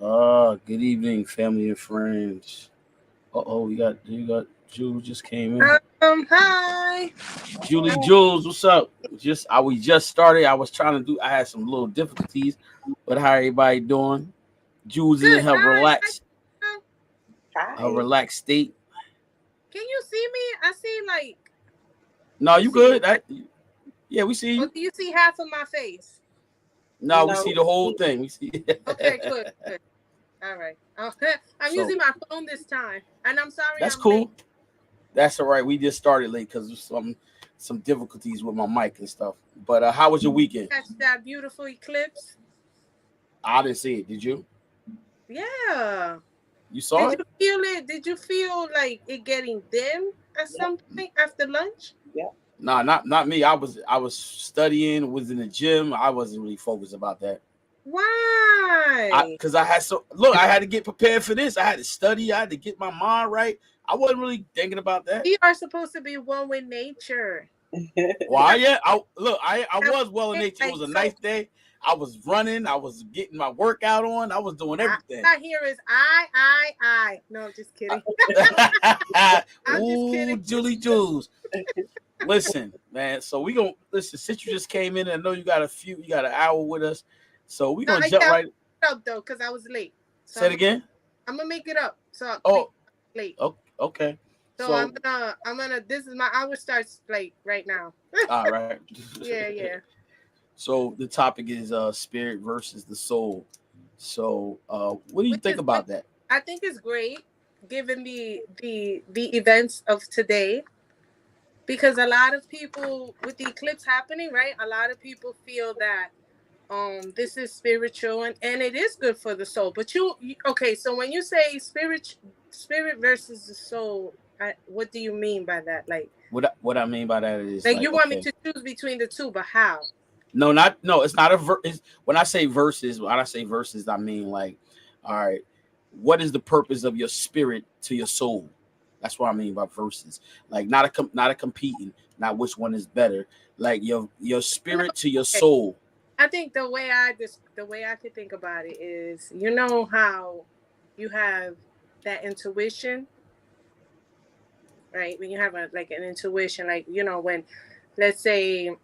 Good evening, family and friends. You got Jules just came in. Hi. Julie Jules, what's up? We just started. I was trying to do. I had some little difficulties, but how everybody doing? Jules is in Good. Hi. her Hi. relaxed state. Can you see me? I see No, you you see me, good? right? Yeah, we see Or you. do you see half of my face? No, we see No, the whole thing. We see. Okay, good, good. All right. I'm So using my phone this time. And I'm sorry that's I'm late. cool. That's all right. We just started late because of some difficulties with my mic and stuff. But how was your weekend? Catch that beautiful eclipse. I didn't see it. Did you? Yeah. You saw Did it? you feel it? Did you feel like it getting dim at yep, some point after lunch? yep. Nah, not me. I was studying, was in the gym. I wasn't really focused about that. Why? Because I had I had to get prepared for this. I had to study. I had to get my mind right. I wasn't really thinking about that. We are supposed to be one with nature. Why? Yeah. I That was well in way, nature. It was like a so nice day. I was running. I was getting my workout on. I was doing everything. I hear is I. No, just kidding. I'm just Ooh, kidding. Julie Jules. Listen, man. So we gonna listen. Since you just came in, and I know you got an hour with us. So we gonna jump Yeah, I'm right. up though because I was late. So Say it again. I'm gonna make it up. So Oh, late. okay. So So I'm gonna. This is my hour starts like right now. all right. Yeah, yeah. So the topic is spirit versus the soul. So what do you Which think is which about that? I think is great given the events of today because a lot of people with the eclipse happening, right? A lot of people feel that this is spiritual and it is good for the soul. But okay, so when you say spirit versus the soul, what do you mean by that? What I mean by that is Like like you want me okay. to choose between the two, but how? No, it's not a when I say verses, when I say verses, I mean like, all right, what is the purpose of your spirit to your soul? That's what I mean by verses. Like not a competing, not which one is better. Like your No, spirit to your okay. soul. I think the way I could think about it is, you know how you have that intuition, right? When you have an intuition, like when, let's say,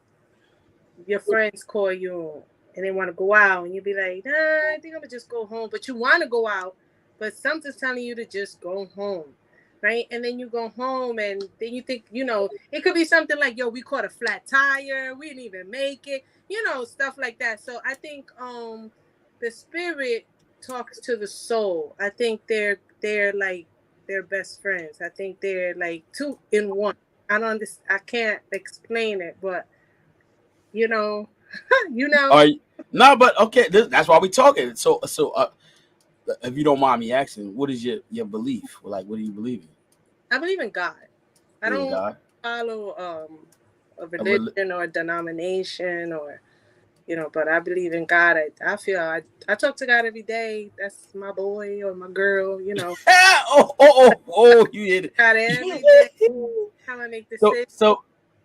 your friends call you and they want to go out, and you be like, nah, I think I'm gonna just go home. But you want to go out, but something's telling you to just go home, right? And then you go home, and then you think, it could be something like, yo, we caught a flat tire, we didn't even make it, stuff like that. So I think the spirit talks to the soul. I think they're like they're best friends. I think they're like two in one. I don't understand. I can't explain it, but you know, you know. All right, no, but okay, that's why we talking. So if you don't mind me asking, what is your belief? Like, what do you believe in? I believe in God. I Believe in don't God. follow a A rel- religion or a denomination or but I believe in God. I feel I talk to God every day. That's my boy or my girl. You hit God every day. it. Time I make so decisions. so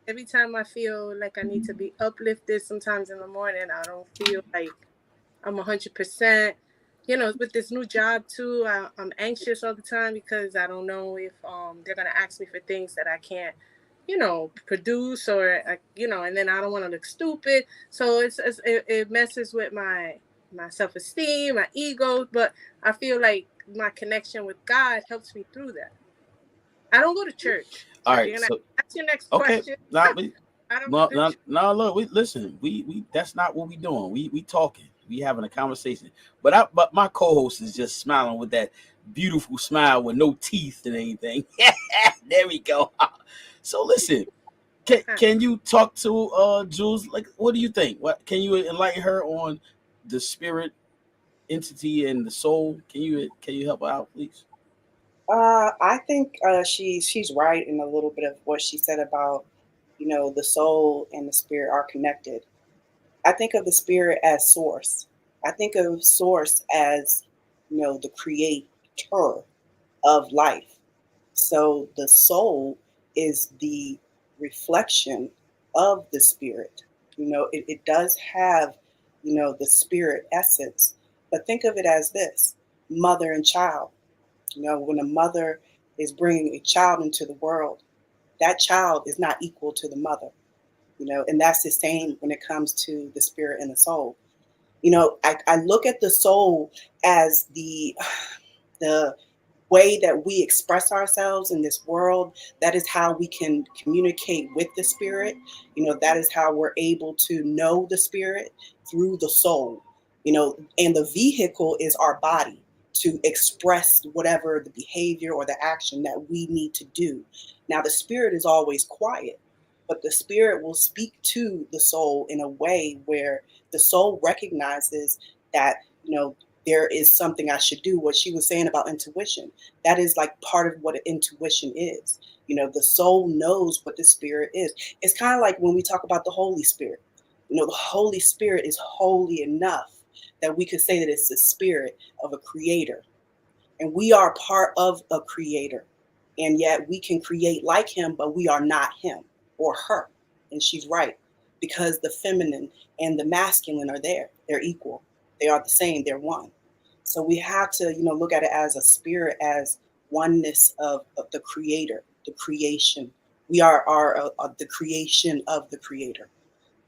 Every time I feel like I need to be uplifted, sometimes in the morning I don't feel like I'm 100%. With this new job too, I'm anxious all the time because I don't know if they're gonna ask me for things that I can't, produce or and then I don't want to look stupid. So it messes with my self esteem, my ego. But I feel like my connection with God helps me through that. I don't go to church, so all if right, you're gonna so ask your next okay, question, now I don't go no, to no, church. no, look, we listen. We that's not what we doing. We talking. We having a conversation. But my co-host is just smiling with that beautiful smile with no teeth and anything. There we go. So listen, can you talk to Jules? Like, what do you think? What can you enlighten her on the spirit entity and the soul? Can you help her out, please? I think she's right in a little bit of what she said about, the soul and the spirit are connected. I think of the spirit as source. I think of source as, the creator of life. So the soul is the reflection of the spirit. It does have, the spirit essence. But think of it as this. mother and child. When a mother is bringing a child into the world, that child is not equal to the mother. And that's the same when it comes to the spirit and the soul. I look at the soul as the way that we express ourselves in this world. That is how we can communicate with the spirit. That is how we're able to know the spirit, through the soul. And the vehicle is our body to express whatever the behavior or the action that we need to do. Now, the spirit is always quiet, but the spirit will speak to the soul in a way where the soul recognizes that, there is something I should do. What she was saying about intuition, that is like part of what intuition is. The soul knows what the spirit is. It's kind of like when we talk about the Holy Spirit. The Holy Spirit is holy enough that we could say that it's the spirit of a creator. And we are part of a creator. And yet we can create like him, but we are not him or her. And she's right, because the feminine and the masculine are there. They're equal. They are the same. They're one. So we have to, look at it as a spirit, as oneness of the creator, the creation. We are the creation of the creator,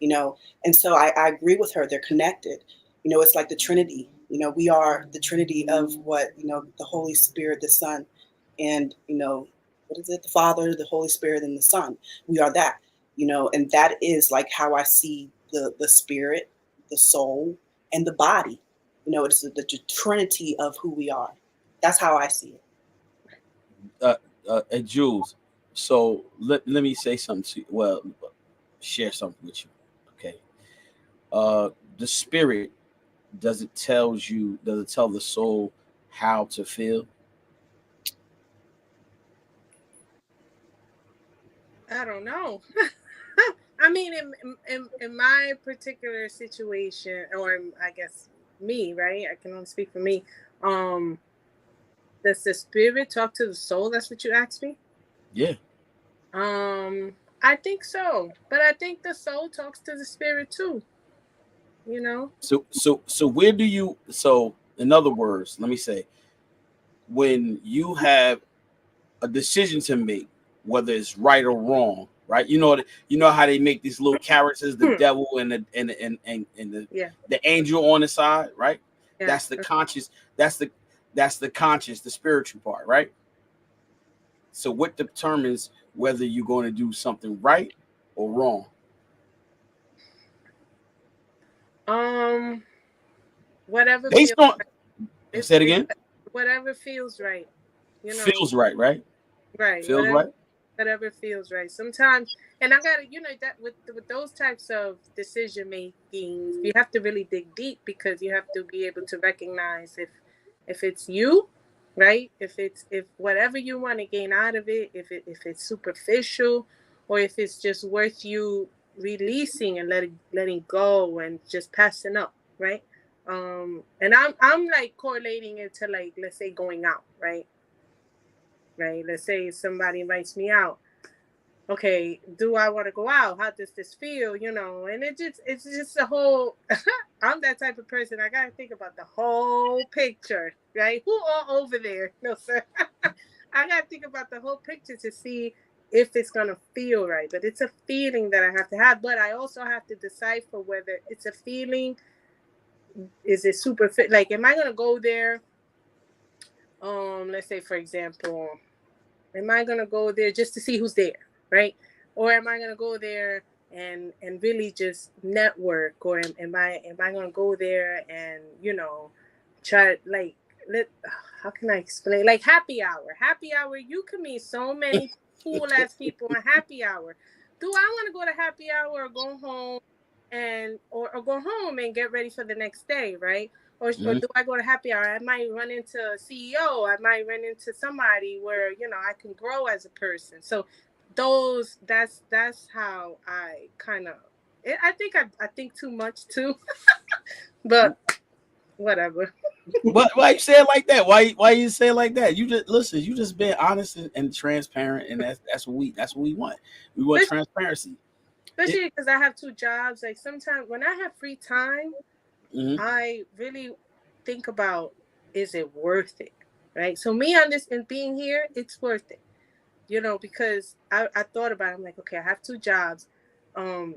And so I agree with her. They're connected. It's like the Trinity. We are the Trinity of what, the Holy Spirit, the Son, and, what is it? The Father, the Holy Spirit, and the Son. We are that, and that is like how I see the spirit, the soul, and the body. It's the trinity of who we are. That's how I see it. Jules, so let me say something to you. Well, share something with you. Okay. The spirit, does it tell the soul how to feel? I don't know. I mean, in my particular situation, or I guess me, right? I can only speak for me. Does the spirit talk to the soul? That's what you asked me. Yeah. I think so, but I think the soul talks to the spirit too. So where do you? So in other words, let me say, when you have a decision to make, whether it's right or wrong, right? You know how they make these little characters, the devil and the Yeah. the angel on the side, right? Yeah. That's the conscious. That's the conscious, the spiritual part, right? So what determines whether you're going to do something right or wrong? Whatever Based feels on, right. say it again. Whatever feels right. Feels right, right? Right. Feels right. Whatever feels right. Sometimes, and I gotta, that with those types of decision makings, you have to really dig deep, because you have to be able to recognize if it's you, right? If whatever you want to gain out of it, if it's superficial, or if it's just worth you releasing and letting go and just passing up, right? And I'm like correlating it to, like, let's say going out, right? Right. Let's say somebody invites me out. Okay, do I want to go out? How does this feel? And it's just a whole. I'm that type of person. I gotta think about the whole picture, right? Who all over there? No, sir. I gotta think about the whole picture to see if it's gonna feel right. But it's a feeling that I have to have. But I also have to decipher whether it's a feeling. Is it super fit? Like, am I gonna go there? Let's say, for example, am I gonna go there just to see who's there, right? Or am I gonna go there and really just network? Or am I gonna go there and try, like, let how can I explain? Like happy hour. Happy hour, you can meet so many cool ass people on happy hour. Do I want to go to happy hour or go home or go home and get ready for the next day, right? Or do I go to happy hour? I might run into a CEO. I might run into somebody where I can grow as a person. So that's how I kind of. I think I think too much too, but whatever. But why you say it like that? Why you say it like that? You just listen. You just being honest and transparent, and that's what we want. We want transparency. Especially because I have two jobs. Like, sometimes when I have free time, Mm-hmm. I really think about is it worth it? Right. So me on this and being here, it's worth it. Because I thought about it. I'm like, okay, I have 2 jobs. Um,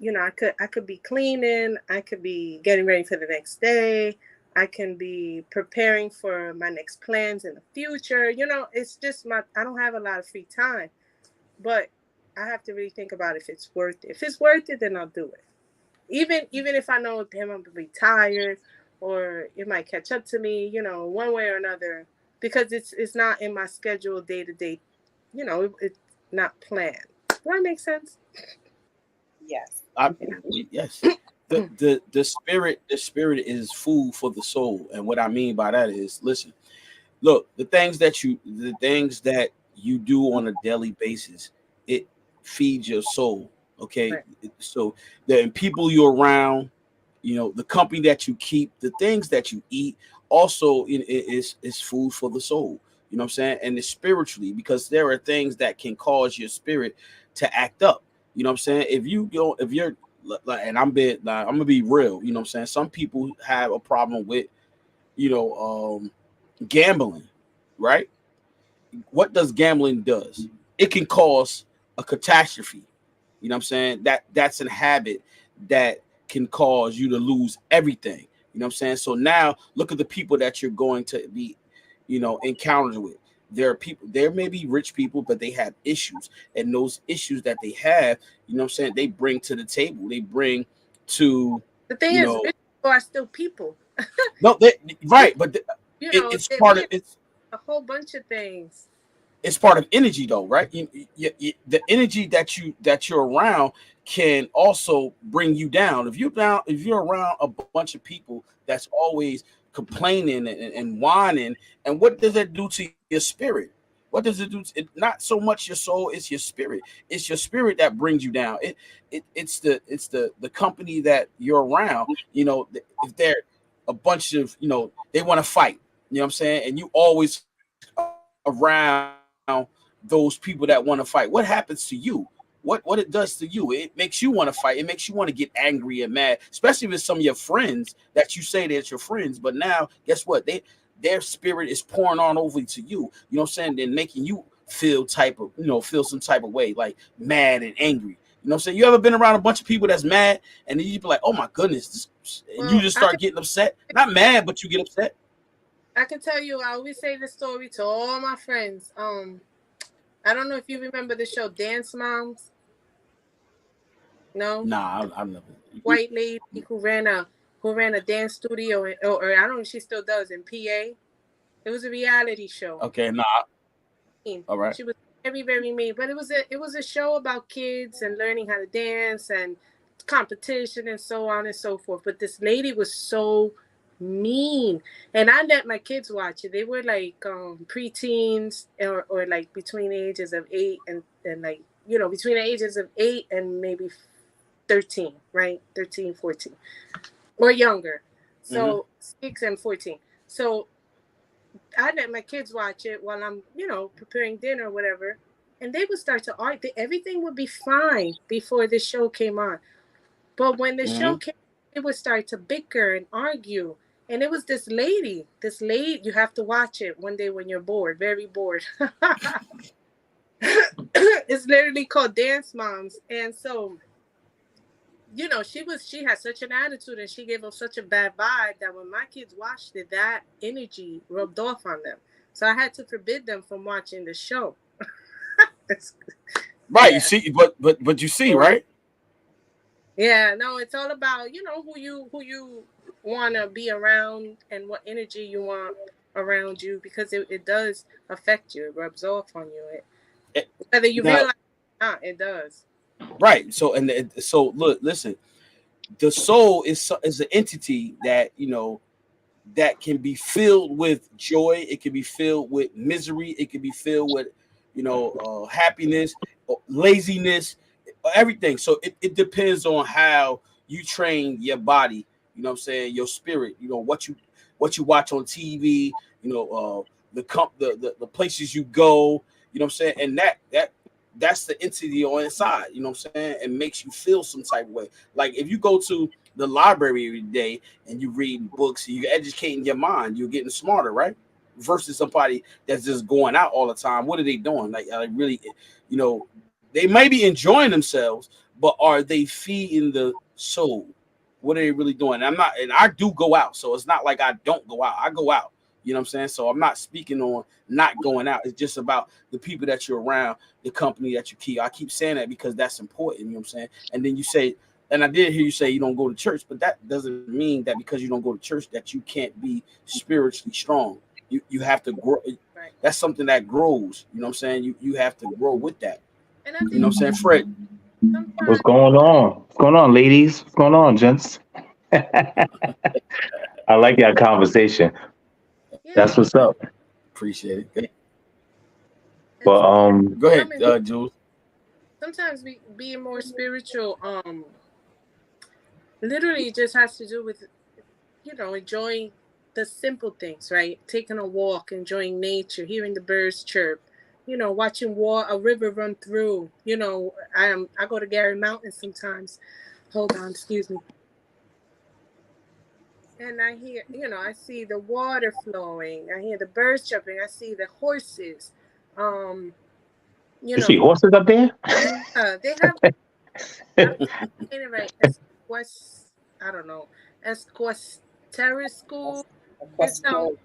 I could be cleaning, I could be getting ready for the next day, I can be preparing for my next plans in the future. It's just I don't have a lot of free time. But I have to really think about if it's worth it. If it's worth it, then I'll do it. Even if I know, damn, I'm gonna be tired or it might catch up to me, one way or another, because it's not in my schedule day to day. It's not planned. Does that make sense? Yes. Yes. The spirit is food for the soul. And what I mean by that is, listen, look, the things that you do on a daily basis, it feeds your soul. Okay. Right. So the people you're around, the company that you keep, the things that you eat, also is food for the soul. You know what I'm saying? And it's spiritually, because there are things that can cause your spirit to act up. You know what I'm saying? If you're and I'm gonna be real. You know what I'm saying? Some people have a problem with, you know, gambling, right? What does gambling does? It can cause a catastrophe. You know what I'm saying? That's a habit that can cause you to lose everything. You know what I'm saying? So now look at the people that you're going to be, encountered with. There may be rich people, but they have issues. And those issues that they have, you know what I'm saying, they bring to the table. They bring to, The thing you is, know, rich people are still people. no, right, but it's part of We it's a whole bunch of things. it's part of energy though, right? The energy that you're around can also bring you down. If you're around a bunch of people that's always complaining and whining, and what does that do to your spirit? What does it do? Not so much your soul, it's your spirit. It's your spirit that brings you down. It's the company that you're around. If they're a bunch of, they want to fight. You know what I'm saying? And you always around those people that want to fight. What happens to you? What it does to you? It makes you want to fight. It makes you want to get angry and mad, especially with some of your friends that you say that your friends. But now, guess what? Their spirit is pouring on over to you. You know what I'm saying? Then making you feel some type of way, like mad and angry. You know what I'm saying? You ever been around a bunch of people that's mad, and then you be like, "Oh my goodness," and you Well, just start getting upset. Not mad, but you get upset. I can tell you, I always say this story to all my friends. I don't know if you remember the show Dance Moms. No, Nah, I've never. white lady who ran a dance studio, or I don't know if she still does in PA. It was a reality show. Okay, nah. All right. She was very, very mean, but it was a show about kids and learning how to dance and competition and so on and so forth. But this lady was so mean, and I let my kids watch it. They were like preteens, or like between the ages of 8 and like between the ages of 8 and maybe 13, right? 13, 14, or younger. Mm-hmm. So 6 and 14. So I let my kids watch it while I'm, preparing dinner or whatever. And they would start to argue. Everything would be fine before the show came on. But when the Mm-hmm. show came, they would start to bicker and argue. And it was this lady, you have to watch it one day when you're bored, very bored. It's literally called Dance Moms. And so, she had such an attitude and she gave off such a bad vibe that when my kids watched it, that energy rubbed off on them. So I had to forbid them from watching the show. It's, Right. You yeah. see, but you see, right? Yeah, no, it's all about, who you want to be around and what energy you want around you, because it does affect you. It rubs off on you. Eh, Whether you Now, realize it or not, it does. right. So look, listen. The soul is an entity that that can be filled with joy. It can be filled with misery. It can be filled with happiness, laziness, everything. So it depends on how you train your body. You know what I'm saying? Your spirit. What you watch on TV. The places you go. You know what I'm saying? And that's the entity on inside. You know what I'm saying? It makes you feel some type of way. Like if you go to the library every day and you reading books, you're educating your mind, you're getting smarter, right? Versus somebody that's just going out all the time. What are they doing? Like really, you know, they may be enjoying themselves, but are they feeding the soul? What are they really doing? And I do go out, so it's not like I don't go out. I go out. You know what I'm saying? So I'm not speaking on not going out. It's just about the people that you're around, the company that you keep. I keep saying that because that's important. You know what I'm saying? And then you say, and I did hear you say you don't go to church, but that doesn't mean that because you don't go to church that you can't be spiritually strong. You have to grow. Right. That's something that grows. You know what I'm saying? You have to grow with that. And I You think know what I'm saying, Fred? sometimes, What's going on? What's going on, ladies? What's going on, gents? I like that conversation. yeah, That's what's up. Appreciate it. But Go ahead, Coming- Jules. sometimes being more spiritual, literally just has to do with, you know, enjoying the simple things, right? Taking a walk, enjoying nature, hearing the birds chirp, you know, watching a river run through. You know, I go to Gary Mountain sometimes. Hold on, excuse me. And I hear, you know, I see the water flowing. I hear the birds chirping. I see the horses. You you know, see horses up there? they have. I'm saying it right. I don't know. Esquestera School. No,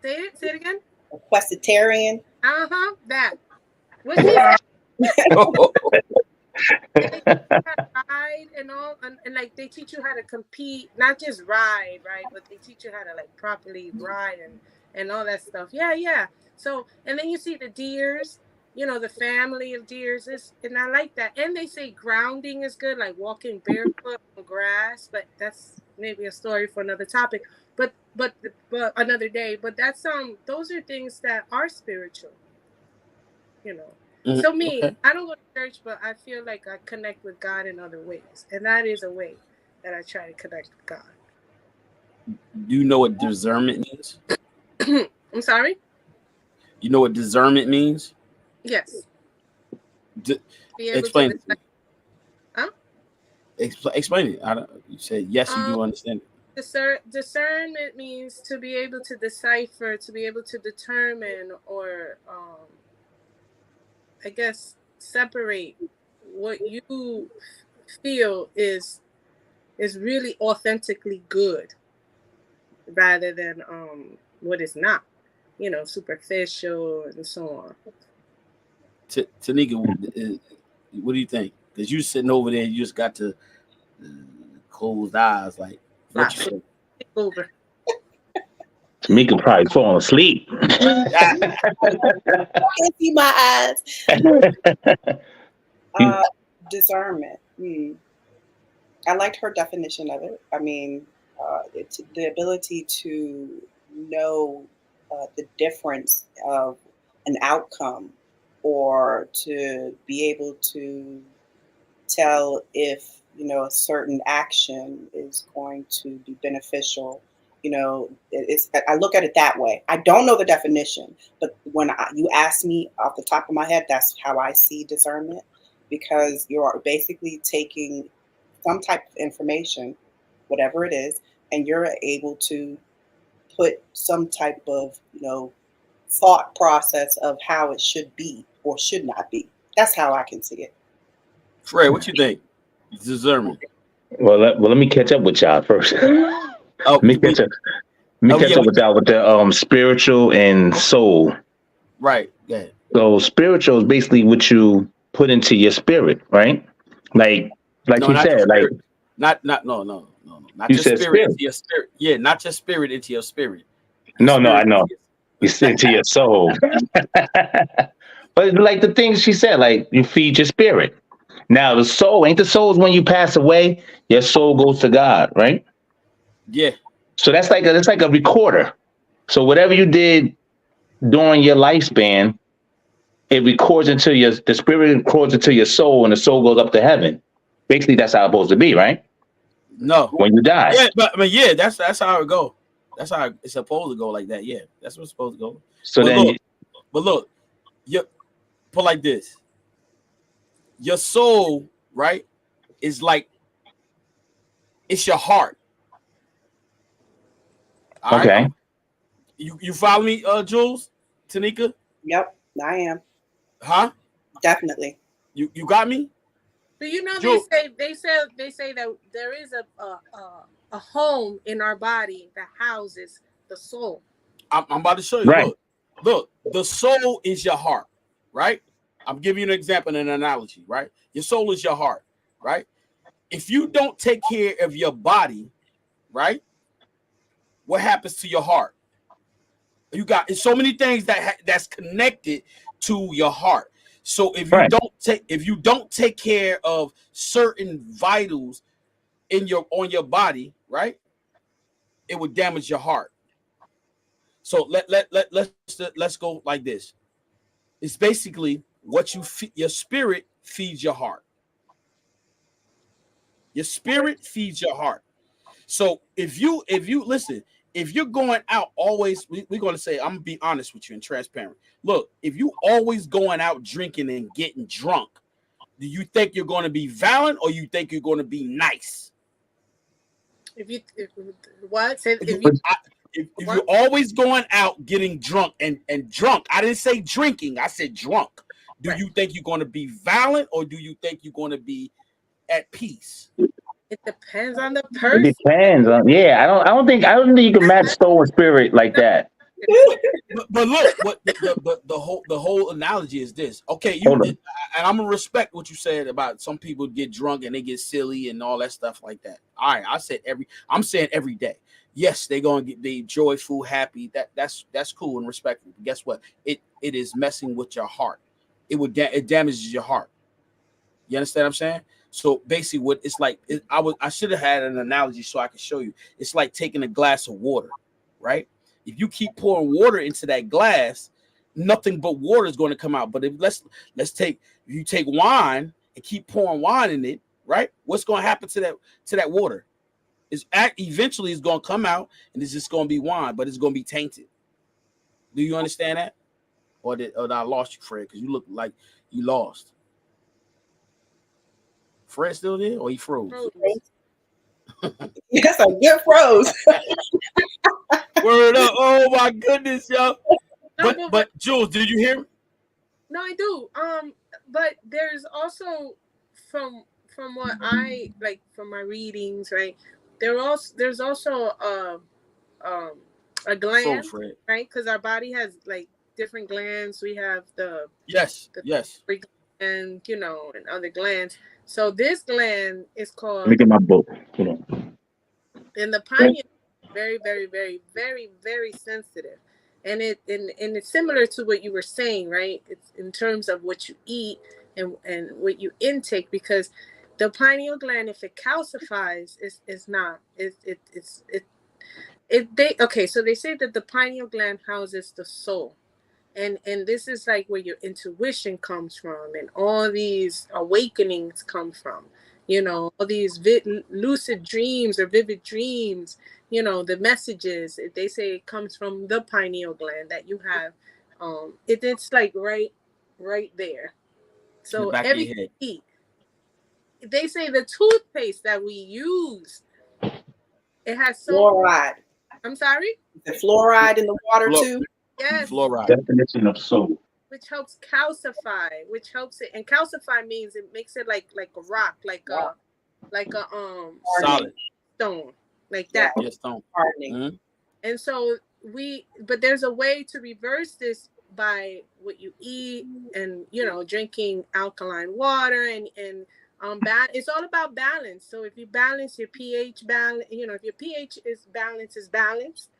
say it again. Equestrian. That. What she said. They ride and all, and like they teach you how to compete, not just ride, right? But they teach you how to like properly ride and all that stuff. Yeah. So, and then you see the deers, you know, the family of deers and I like that. And they say grounding is good, like walking barefoot on grass, but that's maybe a story for another topic. But another day. But that's those are things that are spiritual, you know. So me, Okay. I don't go to church, but I feel like I connect with God in other ways, and that is a way that I try to connect with God. Do you know what discernment means? I'm sorry. You know what discernment means? Yes. D- Be able explain to it. To me. Huh? Explain it. You said yes. You do understand it. Discernment means to be able to decipher, to be able to determine, or I guess separate what you feel is really authentically good, rather than what is not, you know, superficial and so on. Tanika, what do you think? Because you sitting over there, you just got to closed eyes. Like what you say? Over. Tamika probably falling asleep. I can't see my eyes. Discernment. I liked her definition of it. I mean, it's the ability to know the difference of an outcome, or to be able to tell if, you know, a certain action is going to be beneficial. You know, I look at it that way. I don't know the definition, but when you ask me off the top of my head, that's how I see discernment, because you're basically taking some type of information, whatever it is, and you're able to put some type of, you know, thought process of how it should be or should not be. That's how I can see it. Fred, what you think? Discernment. Well, let me catch up with y'all first. Oh, Let me catch up with y'all with the spiritual and soul. Right. Yeah. So spiritual is basically what you put into your spirit, right? Like No, you not said, your like spirit. Not not you your said spirit spirit. into your spirit. Yeah, not your spirit into your spirit. No, I Spirit know. into You said to your soul. But like the things she said, like you feed your spirit. Now the soul, ain't the soul is when you pass away, your soul goes to God, right? Yeah. So that's like a recorder. So whatever you did during your lifespan, it records into the spirit records into your soul, and the soul goes up to heaven. Basically, that's how it's supposed to be, right? No. When you die. Yeah, but I mean, yeah, that's how it go. That's how it's supposed to go, like that. Yeah, that's what's supposed to go. So but then, look, you put like this. Your soul, right, is like It's your heart. All Okay. right? You follow me, Jules, Tanika? Yep, I am Huh? definitely. You got me? So you know Jules. they say that there is a home in our body that houses the soul. I'm about to show you. Right. Look. The soul is your heart, right? I'm giving you an example and an analogy, right? Your soul is your heart, right? If you don't take care of your body, right, what happens to your heart? You got so many things that's connected to your heart. So if you Right. don't take care of certain vitals on your body, right, it would damage your heart. So let's go like this. It's basically what your spirit feeds your heart. Your spirit feeds your heart. So if you listen, if you're going out always, we're going to say, I'm gonna be honest with you and transparent. Look, if you always going out drinking and getting drunk, do you think you're going to be violent or you think you're going to be nice? If you're always going out getting drunk and drunk, I didn't say drinking, I said drunk. Do you think you're going to be violent or do you think you're going to be at peace? It depends on the person. It depends on, yeah. I don't think you can match soul and spirit like that. But look, what the whole analogy is this. Okay, and I'm gonna respect what you said about some people get drunk and they get silly and all that stuff like that. All right, I'm saying every day. Yes, they're gonna they joyful, happy. That's cool and respectful. But guess what? It is messing with your heart. It damages your heart. You understand what I'm saying? So basically, what it's like, I should have had an analogy so I could show you. It's like taking a glass of water, right? If you keep pouring water into that glass, nothing but water is going to come out. But if you take wine and keep pouring wine in it, right? What's going to happen to that water? Eventually it's going to come out and it's just going to be wine, but it's going to be tainted. Do you understand that? Or did I lost you, Fred? Because you look like you lost. Fred still there or he froze? Yes, I get froze. Word up. Oh my goodness, yo. But Jules, did you hear me? No, I do. But there's also from what I like from my readings, right? There's also a gland, right? Because our body has like different glands. We have the yes, and and other glands. So this gland is called. Let me get my book. And the pineal, very, very, very, very, very sensitive, and it's similar to what you were saying, right? It's in terms of what you eat and what you intake, because the pineal gland, if it calcifies, so they say that the pineal gland houses the soul. And this is like where your intuition comes from and all these awakenings come from, all these lucid dreams or vivid dreams, the messages, they say it comes from the pineal gland that you have. It's like right there. So everything you eat, they say the toothpaste that we use, it has fluoride. I'm sorry? The fluoride in the water too? Yes. Fluoride. Definition of soul. Which helps calcify, and calcify means it makes it like a rock, like a solid stone, like that. Yeah, stone. Hardening. And so but there's a way to reverse this by what you eat and drinking alkaline water and it's all about balance. So if you balance your pH balance, if your pH is balanced,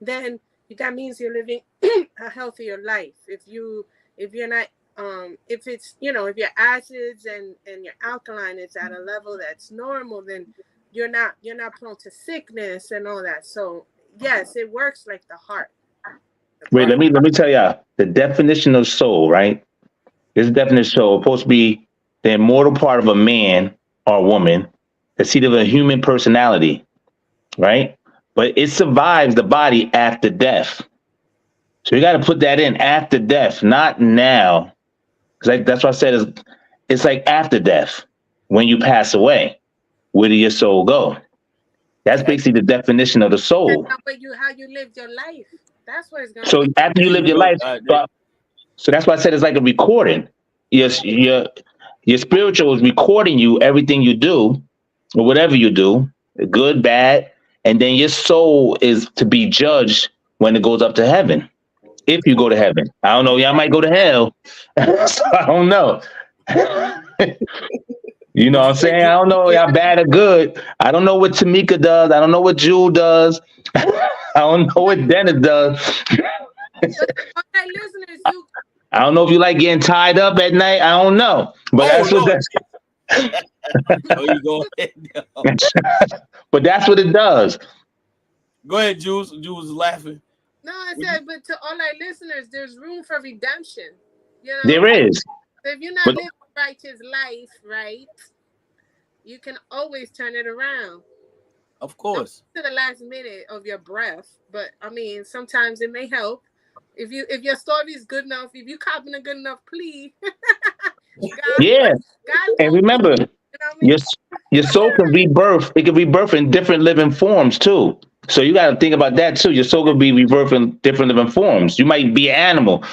then that means you're living a healthier life. If you're not, if it's, if your acids and your alkaline is at a level that's normal, then you're not prone to sickness and all that. So yes, it works like the heart. Wait, let me tell y'all the definition of soul, right? This definition of soul is supposed to be the immortal part of a man or woman, the seat of a human personality, right? But it survives the body after death. So you got to put that in after death, not now. Because that's what I said, it's like after death. When you pass away, where do your soul go? That's basically the definition of the That's soul. how you lived your life. That's what it's gonna So be. after you There live you your go. life, so that's why I said it's like a recording. Yes, your spiritual is recording you everything you do or whatever you do, good, bad, and then your soul is to be judged when it goes up to heaven. If you go to heaven, I don't know. Y'all might go to hell. So I don't know. You know Would what you I'm say saying? I don't know y'all bad or good. I don't know what Tamika does. I don't know what Jewel does. I don't know what Dennis does. Okay, listeners, you I don't know if you like getting tied up at night. I don't know. But Oh that's what Lord. that, Oh, you go ahead. but that's what it does. Go ahead, Jules. Jules is laughing. no, I Would said, but to all our listeners, there's room for redemption. You know, There is. if you're not But living a righteous life, right, you can always turn it around. Of Don't course. to the last minute of your breath, but I mean, sometimes it may help. If your story is good enough, if you copping a good enough plea, God, yeah. God And will be. remember, You know what I your mean? your soul can rebirth. It can rebirth in different living forms too. So you got to think about that too. Your soul can be rebirthed in different living forms. You might be an animal,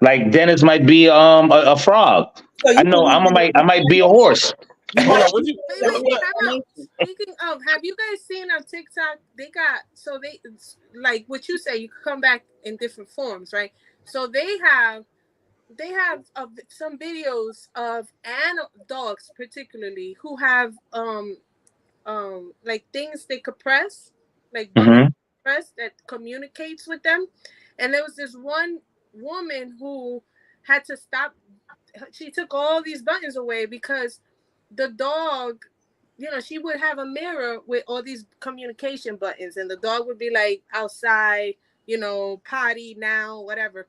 like Dennis might be a frog. So I you know believe in I might be a horse. Hold on. What you? Wait, What? time out. reincarnation. Speaking of, have you guys seen on TikTok? They got so they like what you say. You can come back in different forms, right? So they have some videos of dogs, particularly who have like things they could press, like buttons Hmm. press that communicates with them. And there was this one woman who had to stop. She took all these buttons away because the dog, she would have a mirror with all these communication buttons, and the dog would be like outside, potty now, whatever.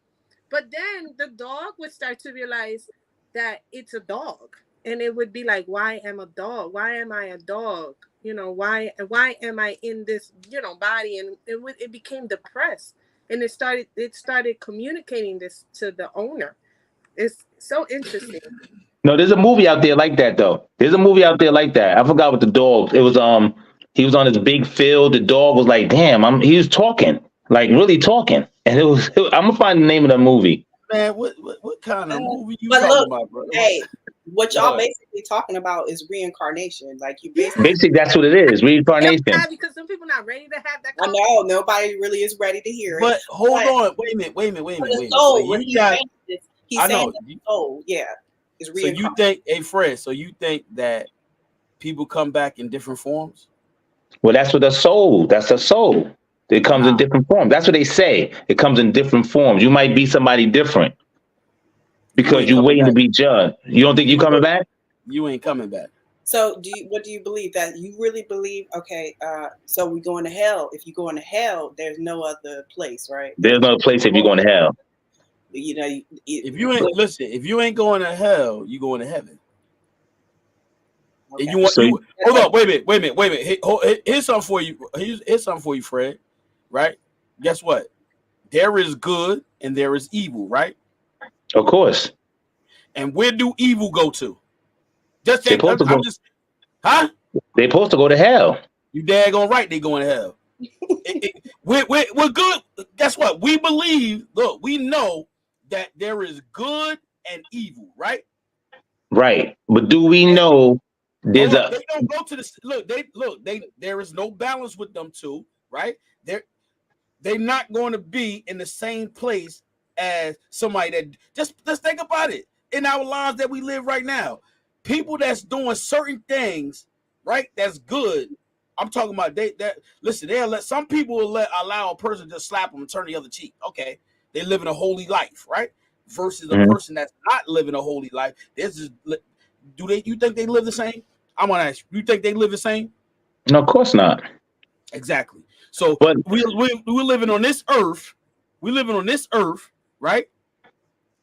But then the dog would start to realize that it's a dog, and it would be like, why am a dog? Why am I a dog? Why am I in this body? And it became depressed, and it started communicating this to the owner. It's so interesting. No, there's a movie out there like that though. There's a movie out there like that. I forgot what the dog. It was he was on this big field. The dog was like, damn, he was talking, like really talking. And I'm gonna find the name of the movie. Man, what kind of movie you But talking look, about, bro? hey, what y'all Uh, basically talking about is reincarnation. Like you Yeah. basically, Basically, that's what it is. Reincarnation. Because some people not ready to have that I know nobody really is ready to hear it. but hold But on. Wait a minute. for the So soul, what you he's got. saying is, he's I saying know. that the soul, yeah, is So reincarnation. you think, hey Fred? So you think that people come back in different forms? Well, that's what the soul. That's the soul. It comes in Nah, different forms. That's what they say. It comes in different forms. You might be somebody different you because ain't you're coming waiting to back. be judged. You don't think you coming back? You ain't coming back. So what do you believe? That you really believe? Okay, so we going to hell. If you go into hell, there's no other place, right? There's no place if you're going to hell. You know, If you ain't listen, if you ain't going to hell, you going to heaven. And okay. you want So you hold up, wait a minute. Here's something for you. Here's something for you, Fred. Right? Guess what? There is good and there is evil, right? of course And where do evil go to? Just they're that supposed to I'm go. just, huh? They're supposed to go to hell. You daggone right they going to hell. We're good. Guess what? We believe, look, we know that there is good and evil, right? Right. But do we And know there's hold up, a they don't go to the they there is no balance with them two, right? They're not going to be in the same place as somebody that just think about it. In our lives that we live right now, people that's doing certain things, right? That's good. I'm talking about listen, they'll let some people allow a person to slap them and turn the other cheek. Okay. They living a holy life, right? Versus a Mhm. person that's not living a holy life. There's just you think they live the same? I'm gonna ask you think they live the same? No, of course not. Exactly. So But we're living on this earth. We're living on this earth, right?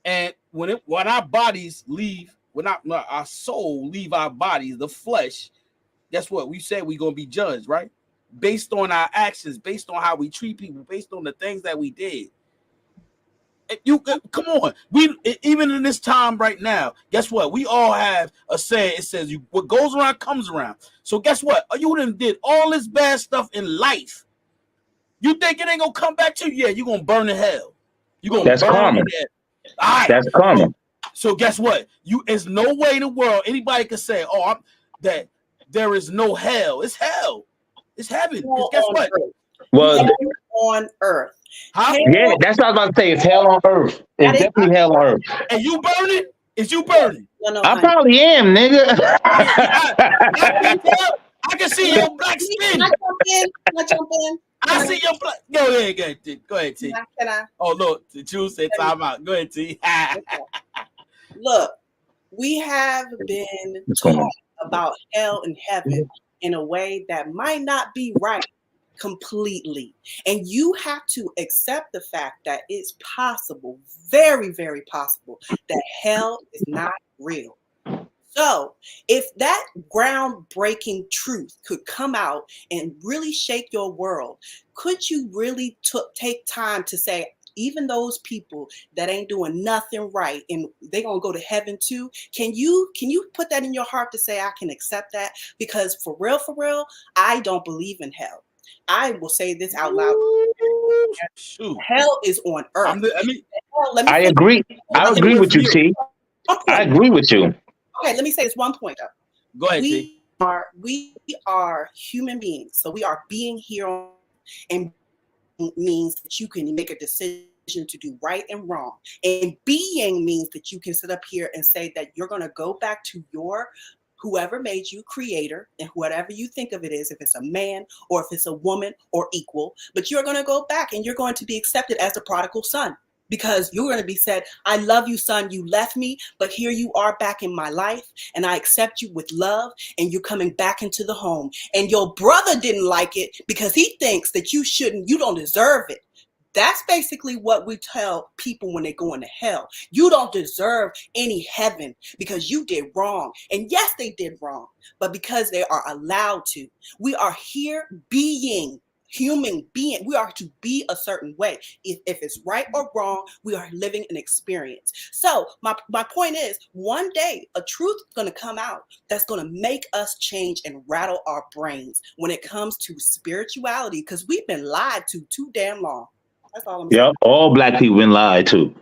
And when our bodies leave, when our soul leave our bodies, the flesh, guess what? We said we're gonna be judged, right? Based on our actions, based on how we treat people, based on the things that we did. You come on. We even in this time right now. Guess what? We all have a saying. It says, "What goes around comes around." So guess what? You done did all this bad stuff in life. You think it ain't gonna come back to you? Yeah, you gonna burn in hell. You gonna That's burn karma. in hell. All right. That's karma. So guess what? There's no way in the world anybody can say, "Oh, that there is no hell." It's hell. It's heaven. Because guess On what? earth. Well, Hell on earth. Huh? yeah, that's what I was about to say. It's hell on earth. That It's is- definitely hell on earth. And you burning? Is you burning? No, I honey. probably am, nigga. I can see your black skin. Can I jump in? Can I jump in? I see your black. Go ahead, go ahead, T. Go ahead, T. Can I? Oh look, the Jews said time out. Go ahead, T. Look, we have been taught about hell and heaven in a way that might not be right completely. And you have to accept the fact that it's possible, very, very possible, that hell is not real. So if that groundbreaking truth could come out and really shake your world, could you really take time to say, even those people that ain't doing nothing right and they're gonna go to heaven too? Can you put that in your heart to say, I can accept that? Because for real, I don't believe in hell. I will say this out loud. Shoot. Hell is on earth. I agree. I agree with you, T. I agree with you. Okay, let me say this one point though. Go ahead, T. We are human beings, so we are being here on, and means that you can make a decision to do right and wrong. And being means that you can sit up here and say that you're going to go back to your whoever made you, creator, and whatever you think of it is, if it's a man or if it's a woman or equal, but you're going to go back and you're going to be accepted as the prodigal son. Because you're going to be said, I love you, son. You left me, but here you are back in my life, and I accept you with love, and you're coming back into the home. And your brother didn't like it because he thinks that you don't deserve it. That's basically what we tell people when they go into hell. You don't deserve any heaven because you did wrong. And yes, they did wrong, but because they are allowed to. We are here being human being. We are to be a certain way. If it's right or wrong, we are living an experience. So my point is, one day a truth is going to come out that's going to make us change and rattle our brains when it comes to spirituality, because we've been lied to too damn long. That's all I'm saying. Yep, all black people been lied to.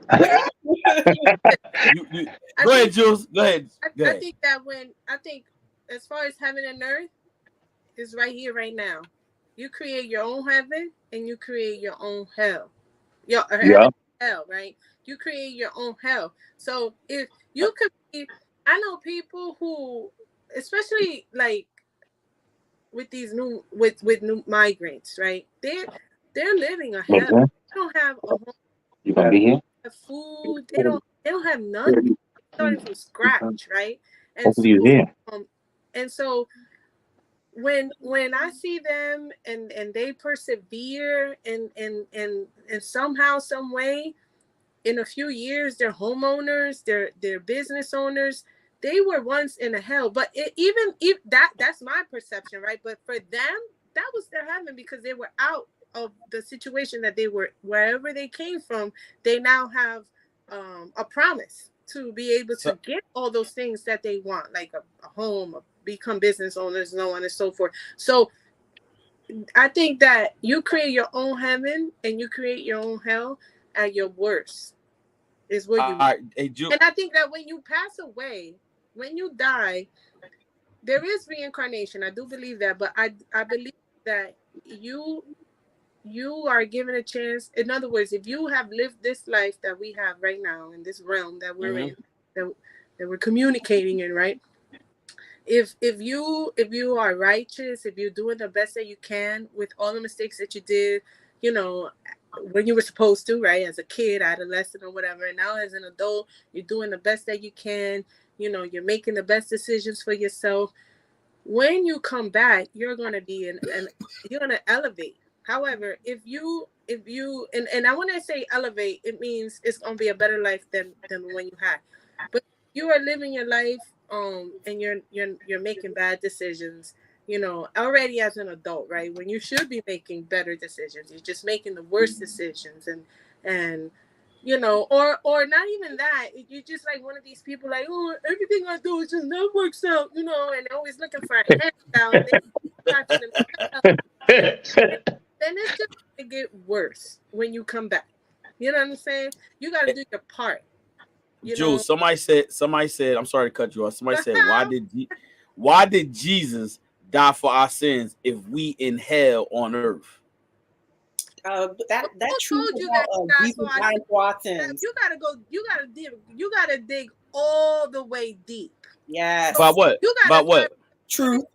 Go ahead, Jules. Go ahead. I think that as far as heaven and earth, is right here, right now. You create your own heaven and you create your own hell. Hell, right? You create your own hell. So if you could be, I know people who, especially like with these new migrants, right? They're living a hell. They don't have a home. You gonna be here? Have food. They don't have nothing. Starting from scratch, right? And and so when I see them and they persevere and somehow, some way, in a few years, they're homeowners, they're business owners. They were once in a hell, but even that's my perception, right? But for them, that was their heaven because they were out of the situation that they were, wherever they came from. They now have a promise to be able to get all those things that they want, like a home, become business owners, so on and so forth. So I think that you create your own heaven and you create your own hell at your worst is what you and I think that when you pass away, when you die, there is reincarnation. I do believe that, but I believe that you are given a chance. In other words, if you have lived this life that we have right now in this realm that we're in, that we're communicating in, right? If you are righteous, if you're doing the best that you can with all the mistakes that you did, when you were supposed to, right? As a kid, adolescent, or whatever, and now as an adult, you're doing the best that you can. You're making the best decisions for yourself. When you come back, you're gonna be you're gonna elevate. However, if you and I when I say elevate, it means it's gonna be a better life than when you had. But you are living your life, and you're making bad decisions, already as an adult, right? When you should be making better decisions, you're just making the worst decisions, and or not even that. You're just like one of these people like, oh, everything I do is just never works out, and they're always looking for a handout. Then it's just gonna get worse when you come back. You know what I'm saying? You got to do your part. Jules, somebody said, I'm sorry to cut you off. Somebody said, why did Jesus die for our sins if we in hell on earth? That truth you about Jesus dying for our sins. You gotta dig all the way deep. Yes. About what? About what? Truth.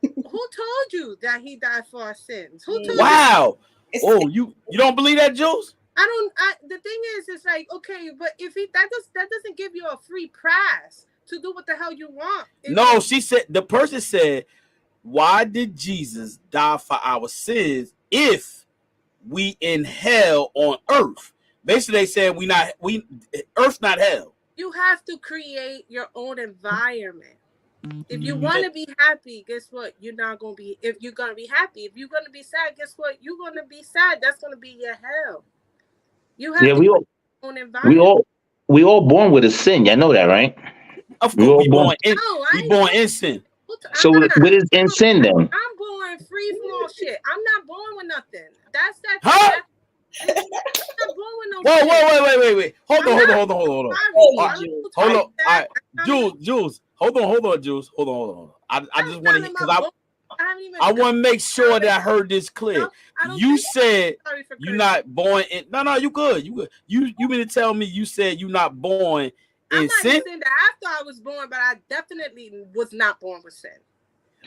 Who told you that he died for our sins? Who told Wow. You don't believe that, Jules? The thing is, it's like, okay, but if that doesn't give you a free pass to do what the hell you want. No, she said, the person said, why did Jesus die for our sins if we in hell on earth? Basically, they said earth's not hell. You have to create your own environment. If you want to be happy, guess what? You're not going to be. If you're going to be happy, if you're going to be sad, guess what? You're going to be sad. That's going to be your hell. You have to your own environment. We all born with a sin. Y'all know that, right? Of course, we born in sin. So what is in sin then? I'm born free from all shit. I'm not born with nothing. That's that. Huh? I'm not born with no shit. Wait. Hold on. Hold on. All right. Jules. Hold on, Jules. Hold on. I just want to, because I want to make sure that I heard this clear. You said you're not born in. No, you good. You mean to tell me you said you're not born in sin? Saying that after I was born, but I definitely was not born with sin.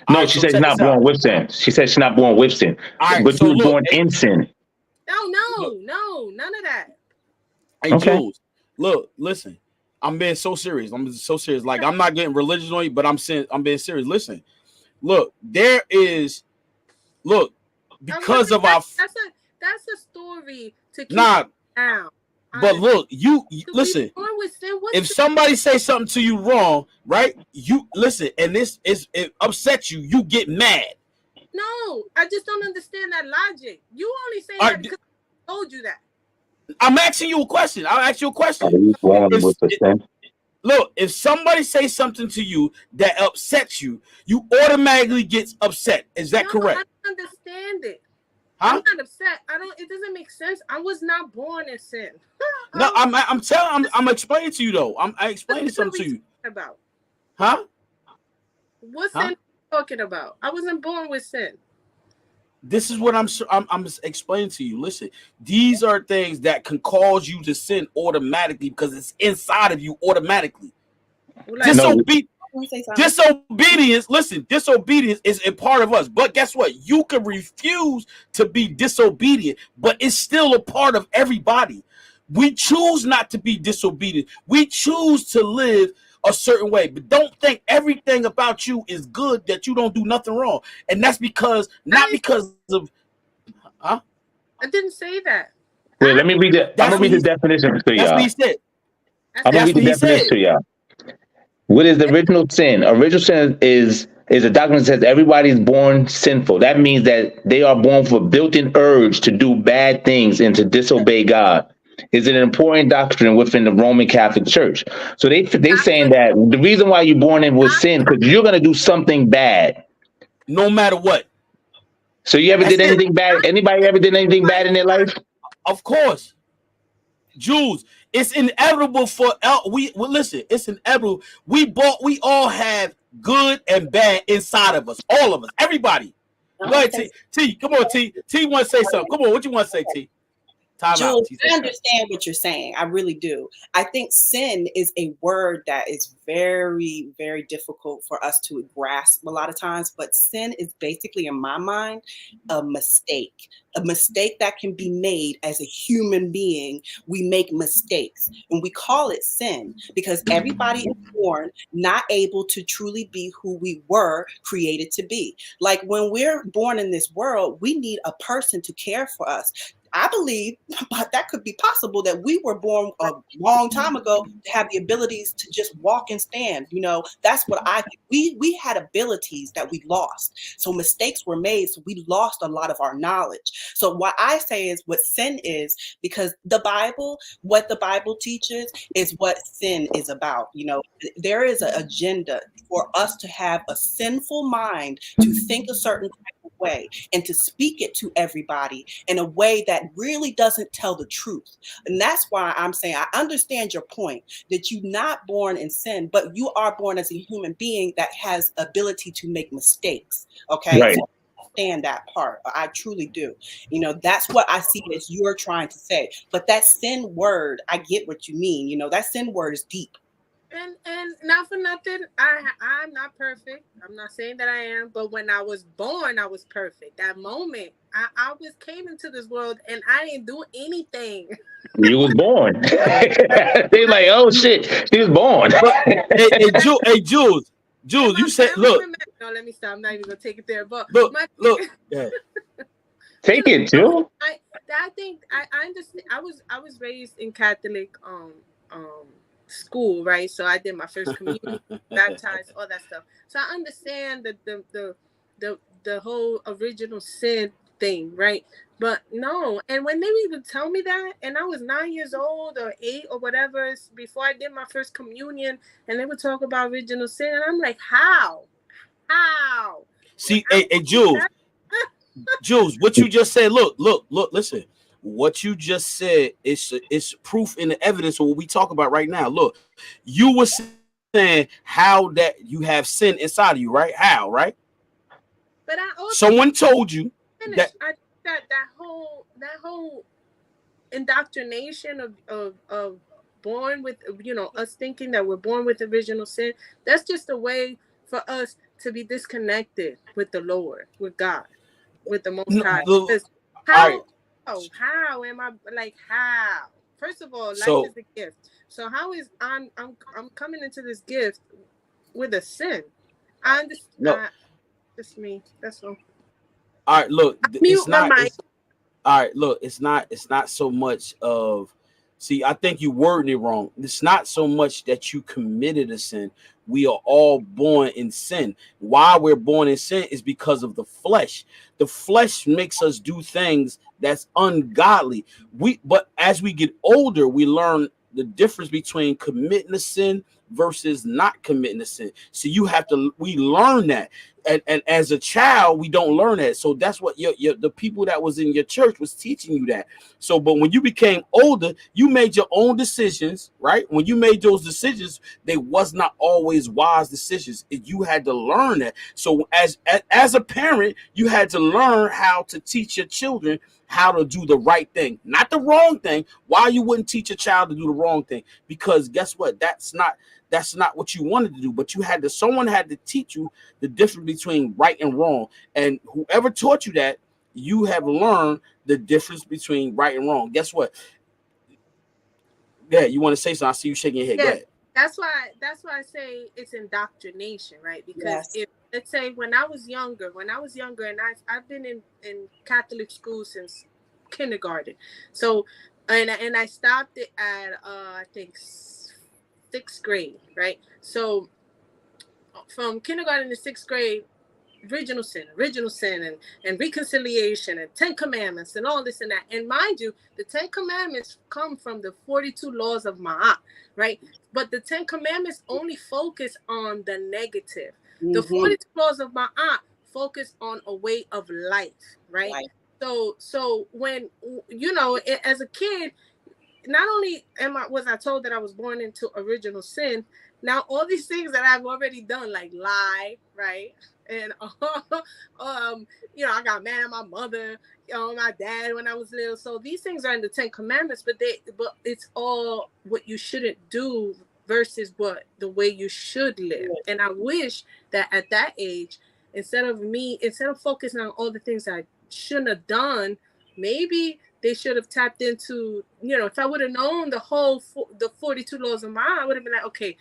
No, she said she's not born with sin. She said she's not born with sin. But you were born in sin. No, none of that. Hey, okay. Jules, look, listen. I'm being so serious. I'm so serious. Like, I'm not getting religious on you, but I'm being serious. Listen, look, because of our. That's a story to keep down. But look, you listen. If somebody say something to you wrong, right? You listen, and it upsets you. You get mad. No, I just don't understand that logic. You only say that because I told you that. I'm asking you a question. I'll ask you a question. Look, if somebody says something to you that upsets you, you automatically get upset. Is that correct? I don't understand it. Huh? I'm not upset. It doesn't make sense. I was not born in sin. No, I'm explaining to you though. I'm explaining something to you. About? Huh? What sin are you talking about? I wasn't born with sin. This is what I'm explaining to you. Listen, these are things that can cause you to sin automatically because it's inside of you automatically. Disobedience. Listen, disobedience is a part of us. But guess what? You can refuse to be disobedient, but it's still a part of everybody. We choose not to be disobedient. We choose to live a certain way, but don't think everything about you is good, that you don't do nothing wrong. And that's because because of I didn't say that. Wait, let me read it. I'm gonna read the definition to y'all. That's what he said. I'm gonna read the definition to y'all. What is the original sin? Original sin is a document that says everybody is born sinful. That means that they are born with a built-in urge to do bad things and to disobey God. Is an important doctrine within the Roman Catholic Church. So they saying that the reason why you're born in was sin because you're gonna do something bad, no matter what. So you ever did anything bad? Anybody ever did anything bad in their life? Of course, Jules. It's inevitable for listen. It's inevitable. We all have good and bad inside of us. All of us. Everybody. Go ahead, T. Come on, T. T want to say something. Come on. What you want to say, T? Jules, I understand what you're saying. I really do. I think sin is a word that is very, very difficult for us to grasp a lot of times. But sin is basically, in my mind, a mistake that can be made as a human being. We make mistakes and we call it sin because everybody is born not able to truly be who we were created to be. Like when we're born in this world, we need a person to care for us. I believe, but that could be possible, that we were born a long time ago to have the abilities to just walk and stand. That's what I think. We had abilities that we lost. So mistakes were made. So we lost a lot of our knowledge. So what I say is what sin is, because what the Bible teaches is what sin is about. There is an agenda for us to have a sinful mind, to think a certain type of way, and to speak it to everybody in a way that really doesn't tell the truth. And that's why I'm saying I understand your point that you're not born in sin, but you are born as a human being that has ability to make mistakes. Okay. Right. So I understand that part. I truly do. That's what I see as you're trying to say. But that sin word, I get what you mean. That sin word is deep. And not for nothing, I'm not perfect. I'm not saying that I am, but when I was born, I was perfect. That moment, I came into this world and I didn't do anything. You was born. They like, oh shit, she was born. Hey, Jules, you said, look. No, let me stop. I'm not even gonna take it there. But look. Yeah. Take it, Jules. I think I understand. I was raised in Catholic school, right? So I did my first communion, baptized, all that stuff. So I understand the whole original sin thing, right? But no, and when they would tell me that, and I was 9 years old or 8 or whatever, before I did my first communion, and they would talk about original sin, and I'm like, how? See, hey, Jules, what you just said, look, listen. What you just said is proof in the evidence of what we talk about right now. Look, you were saying how that you have sin inside of you, right? How, right? But I also someone told you that whole indoctrination of born with, us thinking that we're born with original sin. That's just a way for us to be disconnected with the Lord, with God, with the Most High. How am I how? First of all, life is a gift. So how is I'm coming into this gift with a sin? I understand. No. Just me. That's all. All right, look. Mute my mic. All right, look. It's not so much of. See, I think you worded it wrong. It's not so much that you committed a sin. We are all born in sin. Why we're born in sin is because of the flesh. The flesh makes us do things that's ungodly. But as we get older, we learn the difference between committing a sin versus not committing a sin. So we learn that. And as a child, we don't learn that. So that's what the people that was in your church was teaching you that. So, but when you became older, you made your own decisions, right? When you made those decisions, they was not always wise decisions. You had to learn that. So as a parent, you had to learn how to teach your children how to do the right thing, not the wrong thing. Why you wouldn't teach a child to do the wrong thing? Because guess what? That's not what you wanted to do, but someone had to teach you the difference between right and wrong. And whoever taught you that, you have learned the difference between right and wrong. Guess what? Yeah, you want to say something? I see you shaking your head. Yeah, go ahead. That's why I say it's indoctrination, right? Because if, let's say, when I was younger, and I've been in Catholic school since kindergarten. So, and I stopped it at I think 6th grade, right? So from kindergarten to 6th grade, original sin and reconciliation and 10 commandments and all this and that. And mind you, the 10 commandments come from the 42 laws of Ma'at, right? But the 10 commandments only focus on the negative. Mm-hmm. The 42 laws of Ma'at focus on a way of life, right? So when, as a kid, not only was I told that I was born into original sin, now all these things that I've already done, like lie, right? And I got mad at my mother, my dad when I was little. So these things are in the 10 commandments, but it's all what you shouldn't do versus the way you should live. And I wish that at that age, instead of focusing on all the things I shouldn't have done, maybe they should have tapped into, if I would have known the 42 laws of Ma'at, I would have been like, okay,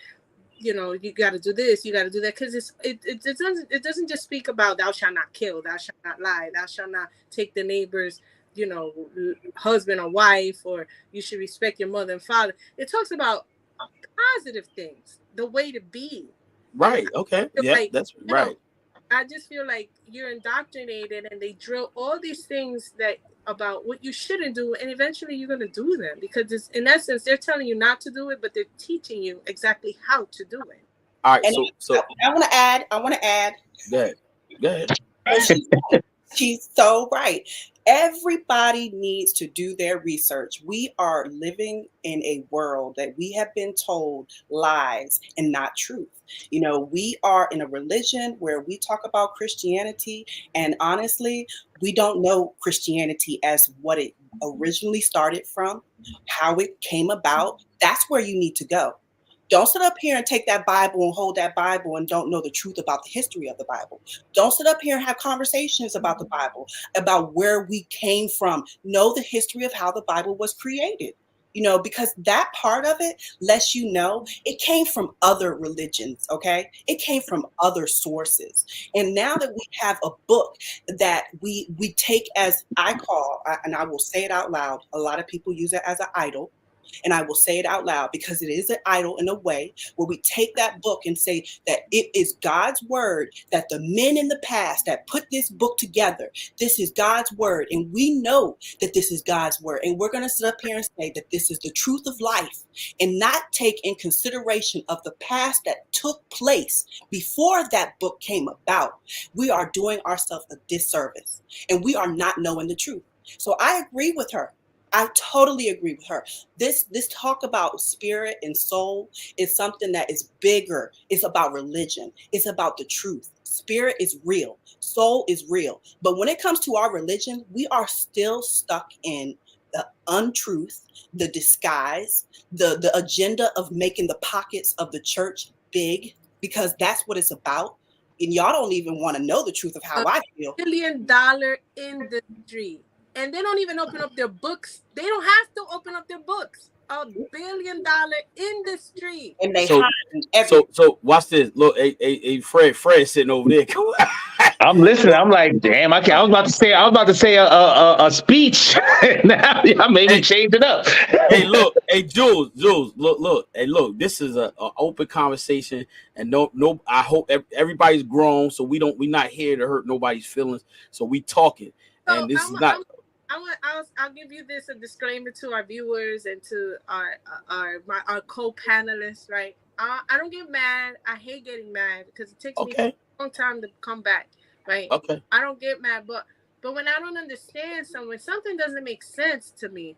you got to do this, you got to do that, because it doesn't just speak about thou shalt not kill, thou shalt not lie, thou shalt not take the neighbor's husband or wife, or you should respect your mother and father. It talks about positive things, the way to be. Right. Okay. Yeah, Like, that's right. I just feel like you're indoctrinated, and they drill all these things that about what you shouldn't do, and eventually you're going to do them, because it's, in essence, they're telling you not to do it, but they're teaching you exactly how to do it. All right. And So I want to add. go ahead. She's so right. Everybody needs to do their research. We are living in a world that we have been told lies and not truth. We are in a religion where we talk about Christianity, and honestly, we don't know Christianity as what it originally started from, how it came about. That's where you need to go. Don't sit up here and take that Bible and hold that Bible and don't know the truth about the history of the Bible. Don't sit up here and have conversations about the Bible, about where we came from. Know the history of how the Bible was created, because that part of it lets you know it came from other religions, okay? It came from other sources. And now that we have a book that we take as and I will say it out loud, a lot of people use it as an idol. And I will say it out loud because it is an idol in a way, where we take that book and say that it is God's word, that the men in the past that put this book together, this is God's word. And we know that this is God's word. And we're going to sit up here and say that this is the truth of life, and not take in consideration of the past that took place before that book came about. We are doing ourselves a disservice, and we are not knowing the truth. So I agree with her. I totally agree with her. This talk about spirit and soul is something that is bigger. It's about religion. It's about the truth. Spirit is real. Soul is real. But when it comes to our religion, we are still stuck in the untruth, the disguise, the agenda of making the pockets of the church big, because that's what it's about. And y'all don't even want to know the truth of how I feel. $1 billion industry. And they don't even open up their books. They don't have to open up their books. $1 billion industry. And they so watch this. Look, Fred sitting over there. I'm listening. I'm like, damn. I was about to say a speech. Now I maybe change it up. Hey, look. Hey, Jules. Look. Hey, look. This is an open conversation, and no. I hope everybody's grown, so we're not here to hurt nobody's feelings. So we talking, and this is not. I'll give you this a disclaimer to our viewers and to our co-panelists, right? I don't get mad. I hate getting mad because it takes me a long time to come back, right? Okay. I don't get mad, but when I don't understand something doesn't make sense to me,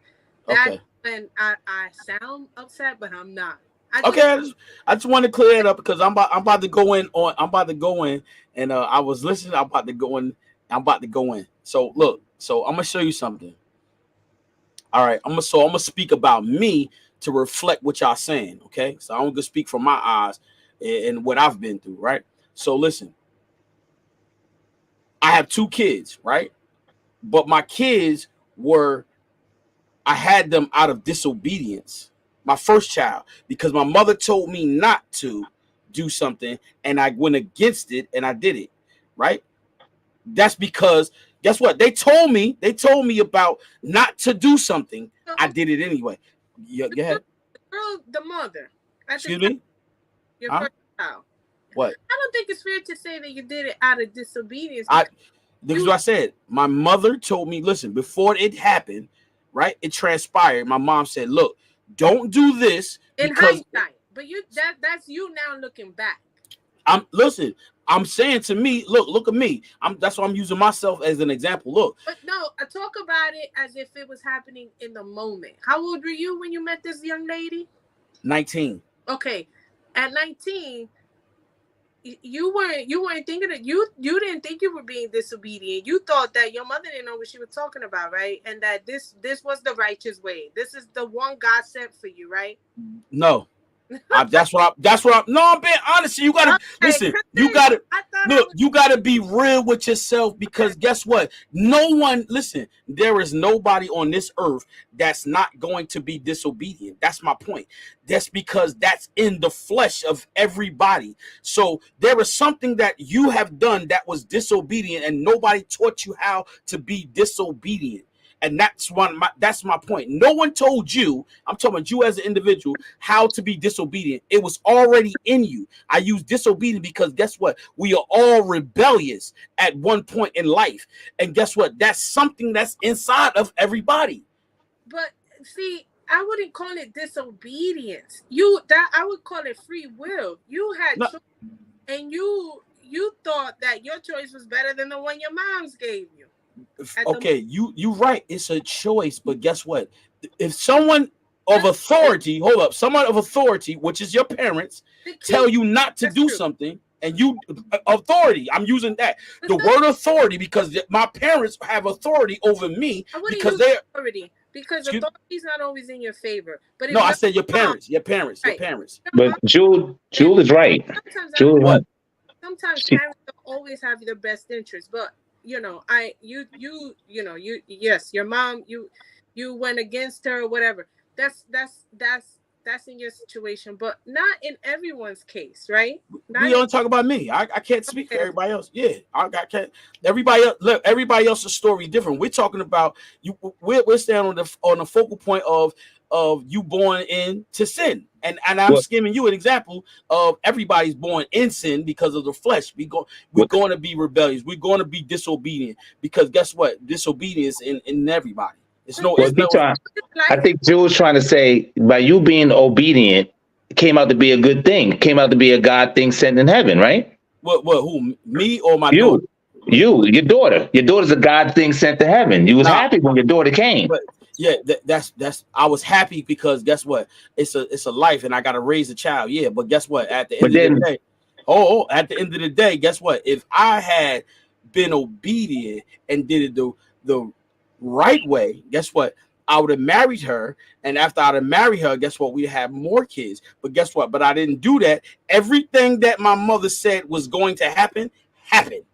that's when I sound upset, but I'm not. I just want to clear it up because I'm about to go in, and I was listening. I'm about to go in. So look. So I'm gonna show you something. All right, I'm gonna speak about me to reflect what y'all saying. Okay, so I'm gonna speak from my eyes and what I've been through. Right. So listen, I have 2 kids, right? But my kids I had them out of disobedience. My first child, because my mother told me not to do something, and I went against it, and I did it. Right. That's because. Guess what? They told me about not to do something. I did it anyway. Yeah, go ahead. The mother. Excuse me? Your first child. What? I don't think it's fair to say that you did it out of disobedience. This is what I said. My mother told me, listen, before it happened, right? It transpired. My mom said, look, don't do this. In hindsight. But that's you now looking back. I'm saying to me, look at me. That's why I'm using myself as an example. Look. But no, I talk about it as if it was happening in the moment. How old were you when you met this young lady? 19. Okay. At 19, you weren't thinking that you didn't think you were being disobedient. You thought that your mother didn't know what she was talking about, right? And that this was the righteous way. This is the one God sent for you, right? No. That's what I'm being honest. You gotta listen. You gotta be real with yourself, because guess what? There is nobody on this earth that's not going to be disobedient. That's my point. That's because that's in the flesh of everybody. So there is something that you have done that was disobedient, and nobody taught you how to be disobedient. And that's my point. No one told you, I'm talking about you as an individual, how to be disobedient. It was already in you. I use disobedient because guess what? We are all rebellious at one point in life. And guess what? That's something that's inside of everybody. But see, I wouldn't call it disobedience. I would call it free will. You had No. choice, and you thought that your choice was better than the one your mom's gave you. Okay, you right. It's a choice, but guess what? If someone of authority, someone of authority, which is your parents, tell you not to do something, and you authority, I'm using that the word authority because my parents have authority over me because they're authority. Because authority is not always in your favor. But no, I said your parents. But Jewel is right. Sometimes parents don't always have their best interest, but yes, your mom, you went against her or whatever. That's in your situation, but not in everyone's case, right? We only talk about me. I can't speak for everybody else. Yeah, I can't. Everybody else, look, everybody else's story is different. We're talking about you. We're staying on the focal point of you born into sin, and I'm giving you an example of everybody's born in sin because of the flesh. We're going to be rebellious. We're going to be disobedient because guess what? Disobedience in everybody. I think Jewel's trying to say by you being obedient came out to be a good thing, came out to be a God thing sent in heaven, right? What who, me or my you daughter? Your daughter. Your daughter's a God thing sent to heaven. You was happy when your daughter came. But yeah, that's I was happy because guess what? It's a life and I gotta raise a child. Yeah, but guess what? At the end of the day, at the end of the day, guess what? If I had been obedient and did it the right way, guess what? I would have married her, and after I'd have married her, guess what? We'd have more kids. But guess what? But I didn't do that. Everything that my mother said was going to happen happened.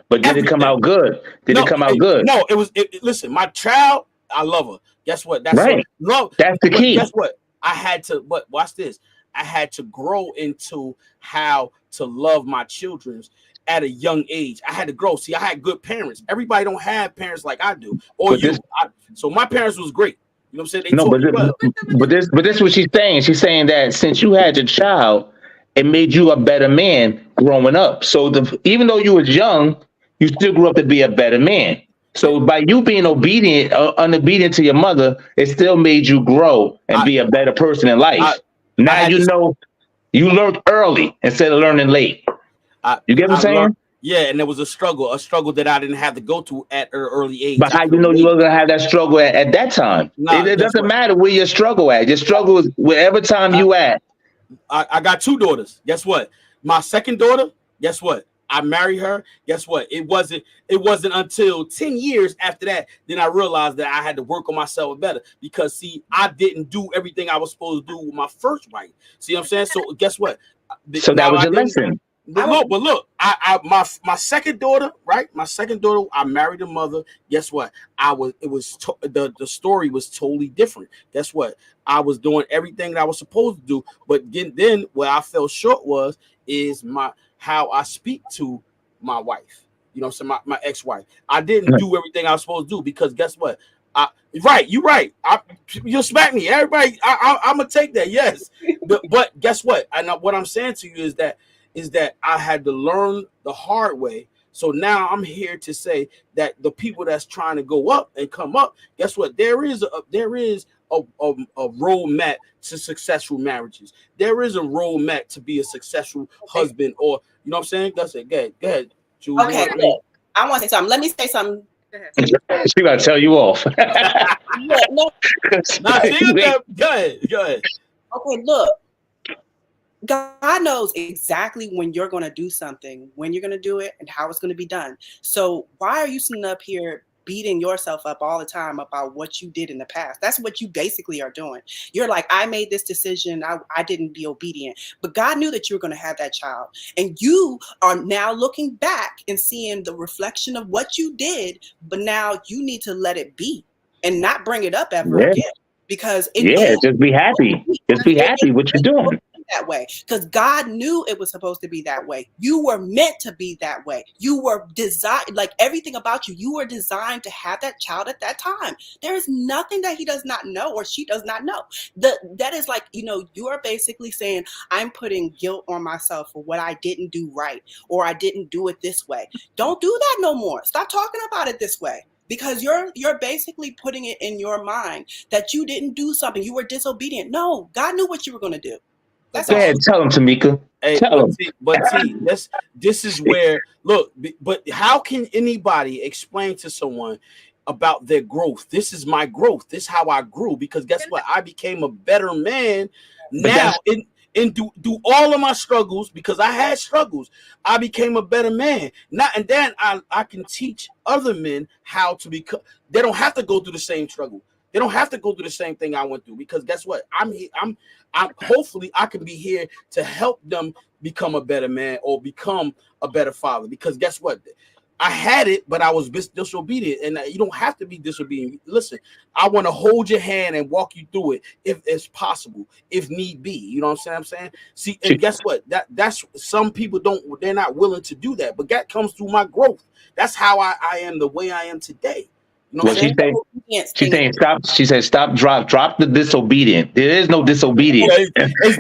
But did it come out good? Did it come out good? No, it was. Listen, my child, I love her. Guess what? That's right. Love. That's the key. Guess what? I had to. But watch this. I had to grow into how to love my children at a young age. I had to grow. See, I had good parents. Everybody don't have parents like I do, or so my parents was great. You know what I'm saying? But this is what she's saying. She's saying that since you had your child, it made you a better man growing up. So even though you was young, you still grew up to be a better man. So by you being unobedient to your mother, it still made you grow and be a better person in life. Now you learned early instead of learning late. You get what I'm saying? Yeah, and there was a struggle that I didn't have to go to at an early age. But how you know you were gonna have that struggle at that time? It doesn't matter where your struggle at. Your struggle is wherever time you at. I got two daughters. Guess what? My second daughter, guess what? I married her. Guess what? It wasn't until 10 years after that, then I realized that I had to work on myself better because see, I didn't do everything I was supposed to do with my first wife. See what I'm saying? So guess what? So that was your lesson. But look, my second daughter, right? My second daughter, I married her mother. Guess what? The story was totally different. Guess what? I was doing everything that I was supposed to do, but then where I fell short is how I speak to my wife. You know what I'm saying? My ex-wife. I didn't do everything I was supposed to do because guess what? You're right. You'll smack me. Everybody, I'm gonna take that. Yes, but guess what? And what I'm saying to you is that I had to learn the hard way. So now I'm here to say that the people that's trying to go up and come up, guess what? There is a roadmap to successful marriages. There is a roadmap to be a successful husband, or you know what I'm saying? That's it. Go ahead. Julie. Okay, look, I want to say something. Let me say something. She about to tell you off. Go ahead. Okay, look. God knows exactly when you're going to do something, when you're going to do it, and how it's going to be done. So why are you sitting up here beating yourself up all the time about what you did in the past? That's what you basically are doing. You're like, I made this decision. I didn't be obedient. But God knew that you were going to have that child. And you are now looking back and seeing the reflection of what you did. But now you need to let it be and not bring it up ever again. Because just be happy. Just be happy what you're doing. that way because God knew it was supposed to be that way. You were meant to be that way. You were designed, like everything about you, you were designed to have that child at that time. There is nothing that he does not know or she does not know. That is like, you are basically saying, I'm putting guilt on myself for what I didn't do right or I didn't do it this way. Don't do that no more. Stop talking about it this way. Because you're basically putting it in your mind that you didn't do something. You were disobedient. No, God knew what you were going to do. That's Go all. ahead, tell him, Tamika. Hey, Tell him. but this is where look. But how can anybody explain to someone about their growth? This is my growth. This is how I grew. Because guess what? I became a better man now. And do all of my struggles, because I had struggles, I became a better man. And then I can teach other men how to become. They don't have to go through the same struggle. They don't have to go through the same thing I went through, because guess what? I'm hopefully I can be here to help them become a better man or become a better father. Because guess what? I had it, but I was disobedient, and you don't have to be disobedient. Listen, I want to hold your hand and walk you through it if it's possible, if need be. You know what I'm saying? See, and guess what? That's some people they're not willing to do that, but that comes through my growth. That's how I am the way I am today. You know what I'm saying? She's saying stop. She said stop. Drop the disobedient. There is no disobedience.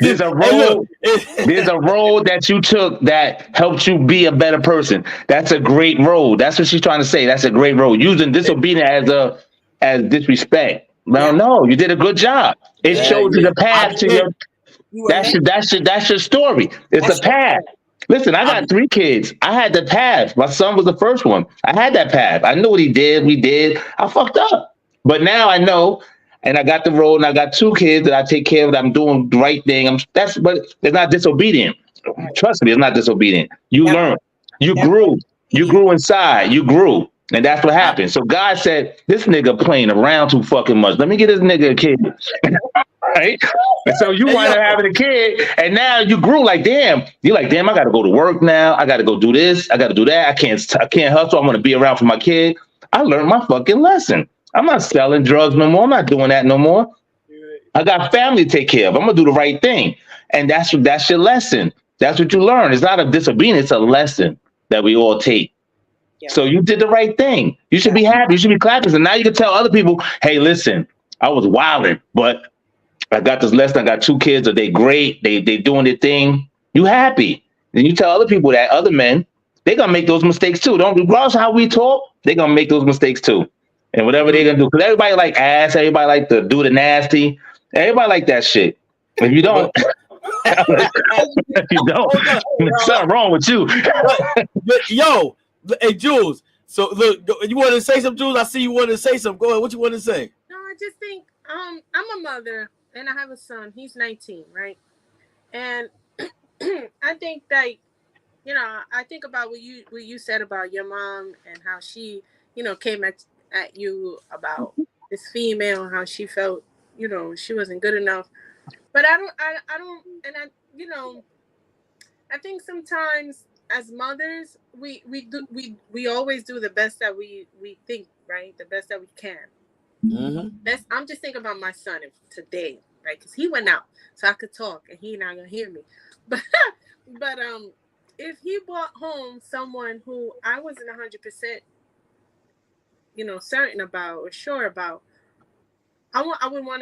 There's a road. There's a road that you took that helped you be a better person. That's a great road. That's what she's trying to say. That's a great road. Using disobedience as disrespect. Well, no, you did a good job. It showed you the path to your. That's your story. It's a path. Listen, I got 3 kids. I had the path. My son was the first one. I had that path. I knew what he did. We did. I fucked up. But now I know, and I got the road, and I got 2 kids that I take care of. I'm doing the right thing. But it's not disobedient. Trust me, it's not disobedient. You learned. You grew. You grew inside. You grew. And that's what happened. So God said, this nigga playing around too fucking much. Let me get this nigga a kid. Right? And so you wind up having a kid, and now you grew like, damn. You're like, damn, I got to go to work now. I got to go do this. I got to do that. I can't hustle. I want to be around for my kid. I learned my fucking lesson. I'm not selling drugs no more. I'm not doing that no more. I got family to take care of. I'm going to do the right thing. And that's your lesson. That's what you learn. It's not a disobedience. It's a lesson that we all take. Yeah. So you did the right thing. You should be happy. You should be clapping. And now you can tell other people, hey, listen, I was wilding, but I got this lesson. I got 2 kids. Are they great? They doing their thing. You happy. Then you tell other people that, other men, they're going to make those mistakes too. Regardless of how we talk, they're going to make those mistakes too. And whatever they're going to do. Because everybody like ass. Everybody like to do the nasty. Everybody like that shit. If you don't... if you don't, there's something wrong with you. Yo, hey, Jules. So look, you wanted to say something, Jules? I see you wanted to say something. Go ahead. What you want to say? No, I just think I'm a mother and I have a son. He's 19, right? And I think that, I think about what you said about your mom and how she, came at you about this female and how she felt, she wasn't good enough. But I think sometimes as mothers, we always do the best that we think, right? The best that we can. Mm-hmm. I'm just thinking about my son today, right? Because he went out, so I could talk, and he not gonna hear me. But if he brought home someone who I wasn't 100%, certain about or sure about, I would want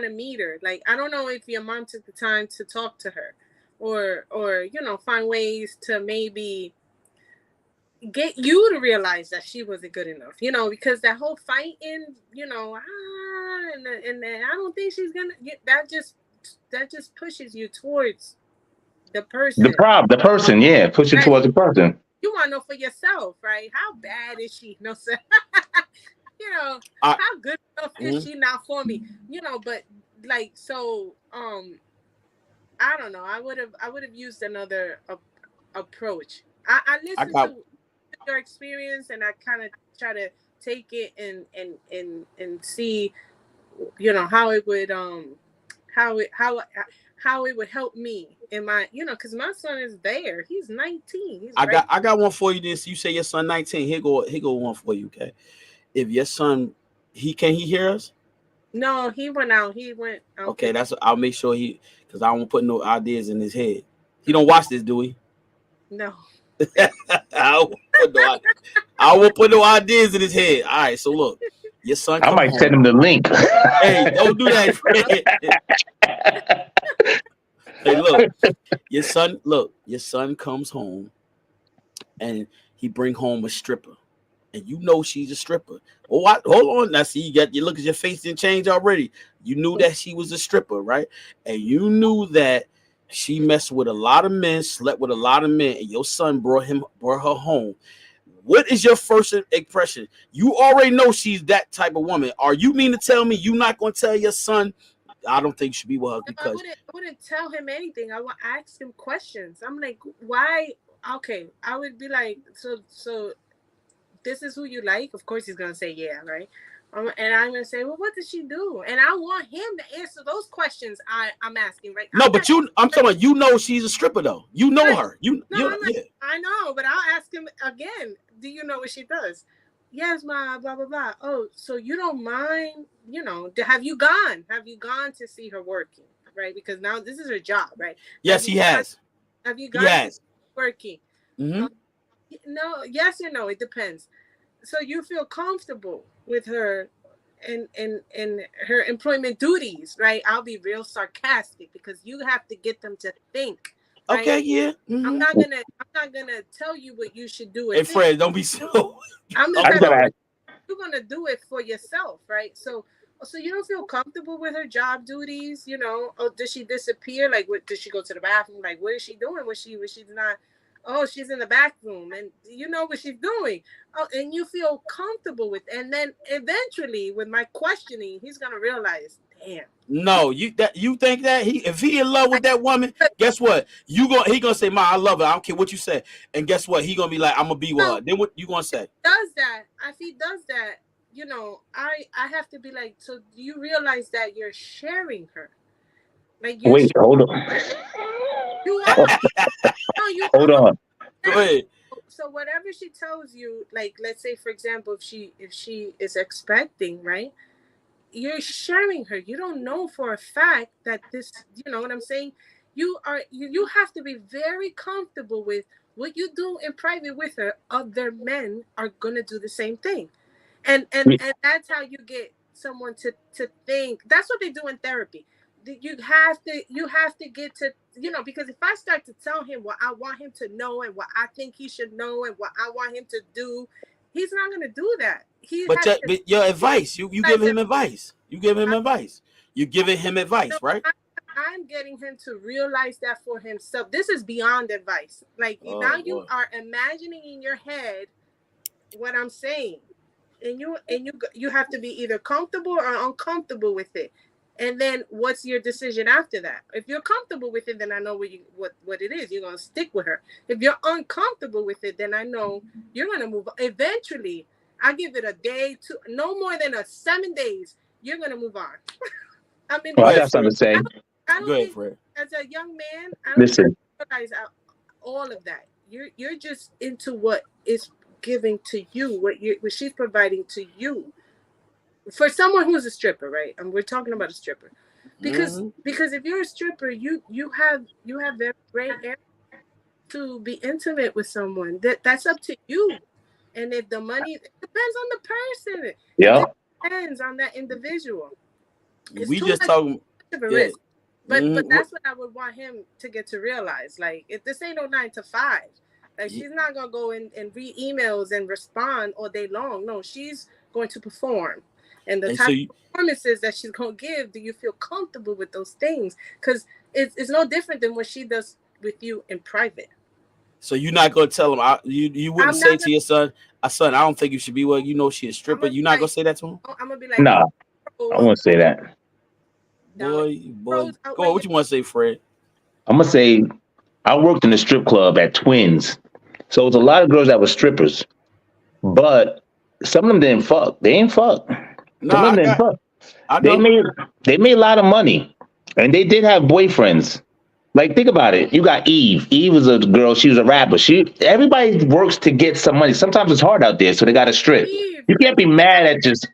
to meet her. Like, I don't know if your mom took the time to talk to her or find ways to maybe get you to realize that she wasn't good enough, because that whole fighting, and I don't think she's gonna get that. Just pushes you towards the person. The person, push you towards the person. You want to know for yourself, right? How bad is she? No, sir. How good enough is she not for me? But like, so, I don't know. I would have used another approach. I listened to your experience, and I kind of try to take it and see, how it would how it would help me in my, because my son is there. He's 19. I got one for you. This, you say your son 19. Here go one for you. Okay. If your son, can he hear us? No, he went out. He went out. Okay, that's I'll make sure because I won't put no ideas in his head. He don't watch this, do he? No. I won't put no ideas in his head. All right, so look, your son. I might send him the link. Hey, don't do that, Fred. Hey, look, your son comes home, and he bring home a stripper, and you know she's a stripper. Oh, hold on, now see you look at your face didn't change already. You knew that she was a stripper, right? And you knew that she messed with a lot of men, slept with a lot of men, and your son brought her home. What is your first impression? You already know she's that type of woman. Are you mean to tell me you're not going to tell your son, I don't think you should be with her? Because I wouldn't tell him anything. I would ask him questions. I'm like, why? Okay, I would be like, so this is who you like? Of course he's going to say yeah, right? And I'm going to say, well, what did she do? And I want him to answer those questions I'm asking, right? No, but I'm talking about, you know she's a stripper, though. You know her. Yeah. I know, but I'll ask him again, do you know what she does? Yes, ma, blah, blah, blah. Oh, so you don't mind, have you gone? Have you gone to see her working, right? Because now this is her job, right? Yes, he has. Have you gone to see her working? Mm-hmm. No, yes or no, it depends. So you feel comfortable with her and her employment duties, right? I'll be real sarcastic because you have to get them to think. Right? Okay, yeah. Mm-hmm. I'm not gonna tell you what you should do. Hey, Fred, don't be so. You're gonna do it for yourself, right? So you don't feel comfortable with her job duties, Oh, does she disappear? Like, what? Does she go to the bathroom? Like, what is she doing when she's not? Oh, she's in the back room, and you know what she's doing. Oh, and you feel comfortable with, and then eventually, with my questioning, he's gonna realize, damn. No, you think that if he in love with that woman, guess what? He gonna say, "Ma, I love her. I don't care what you say." And guess what? He gonna be like, "I'm gonna be with her." Then what you gonna say? If he does that, I have to be like, so do you realize that you're sharing her? Like, wait, hold on. Hold on. Go ahead. So whatever she tells you, like, let's say, for example, if she is expecting, right? You're sharing her. You don't know for a fact that this, you know what I'm saying? You have to be very comfortable with what you do in private with her. Other men are gonna do the same thing. And that's how you get someone to think. That's what they do in therapy. You have to get to, because if I start to tell him what I want him to know and what I think he should know and what I want him to do, he's not going to do that. But your advice, you give him advice. You give him advice. You're giving him advice, right? I'm getting him to realize that for himself. This is beyond advice. Like, now you are imagining in your head what I'm saying. And you have to be either comfortable or uncomfortable with it. And then what's your decision after that? If you're comfortable with it, then I know what it is. You're going to stick with her. If you're uncomfortable with it, then I know you're going to move on. Eventually, I give it a day, no more than 7 days, you're going to move on. I mean, I got something to say. I don't Go ahead, think, Fred. as a young man, I don't Listen. realize all of that. You're just into what is giving to you, what she's providing to you. For someone who's a stripper, right? And we're talking about a stripper, because if you're a stripper, you have very great area to be intimate with someone. That's up to you. And if the money, it depends on the person. Yeah, it depends on that individual. We just talking of a risk. But that's what I would want him to get to realize. Like, if this ain't no 9 to 5, like, she's not gonna go in and read emails and respond all day long. No, she's going to perform. And the type of performances that she's going to give, do you feel comfortable with those things? Because it's no different than what she does with you in private. So you're not going to tell him, you wouldn't say to your son, son, I don't think you should be with, she's a stripper. You're not going to say that to him? I'm going to be like, nah, I won't say that. Boy. Go on, what you want to say, Fred? I'm going to say, I worked in a strip club at Twins. So it was a lot of girls that were strippers. But some of them didn't fuck. They ain't fuck. They made a lot of money, and they did have boyfriends. Like, think about it. You got Eve. Eve was a girl. She was a rapper. Everybody works to get some money. Sometimes it's hard out there, so they got to strip. You can't be mad at just.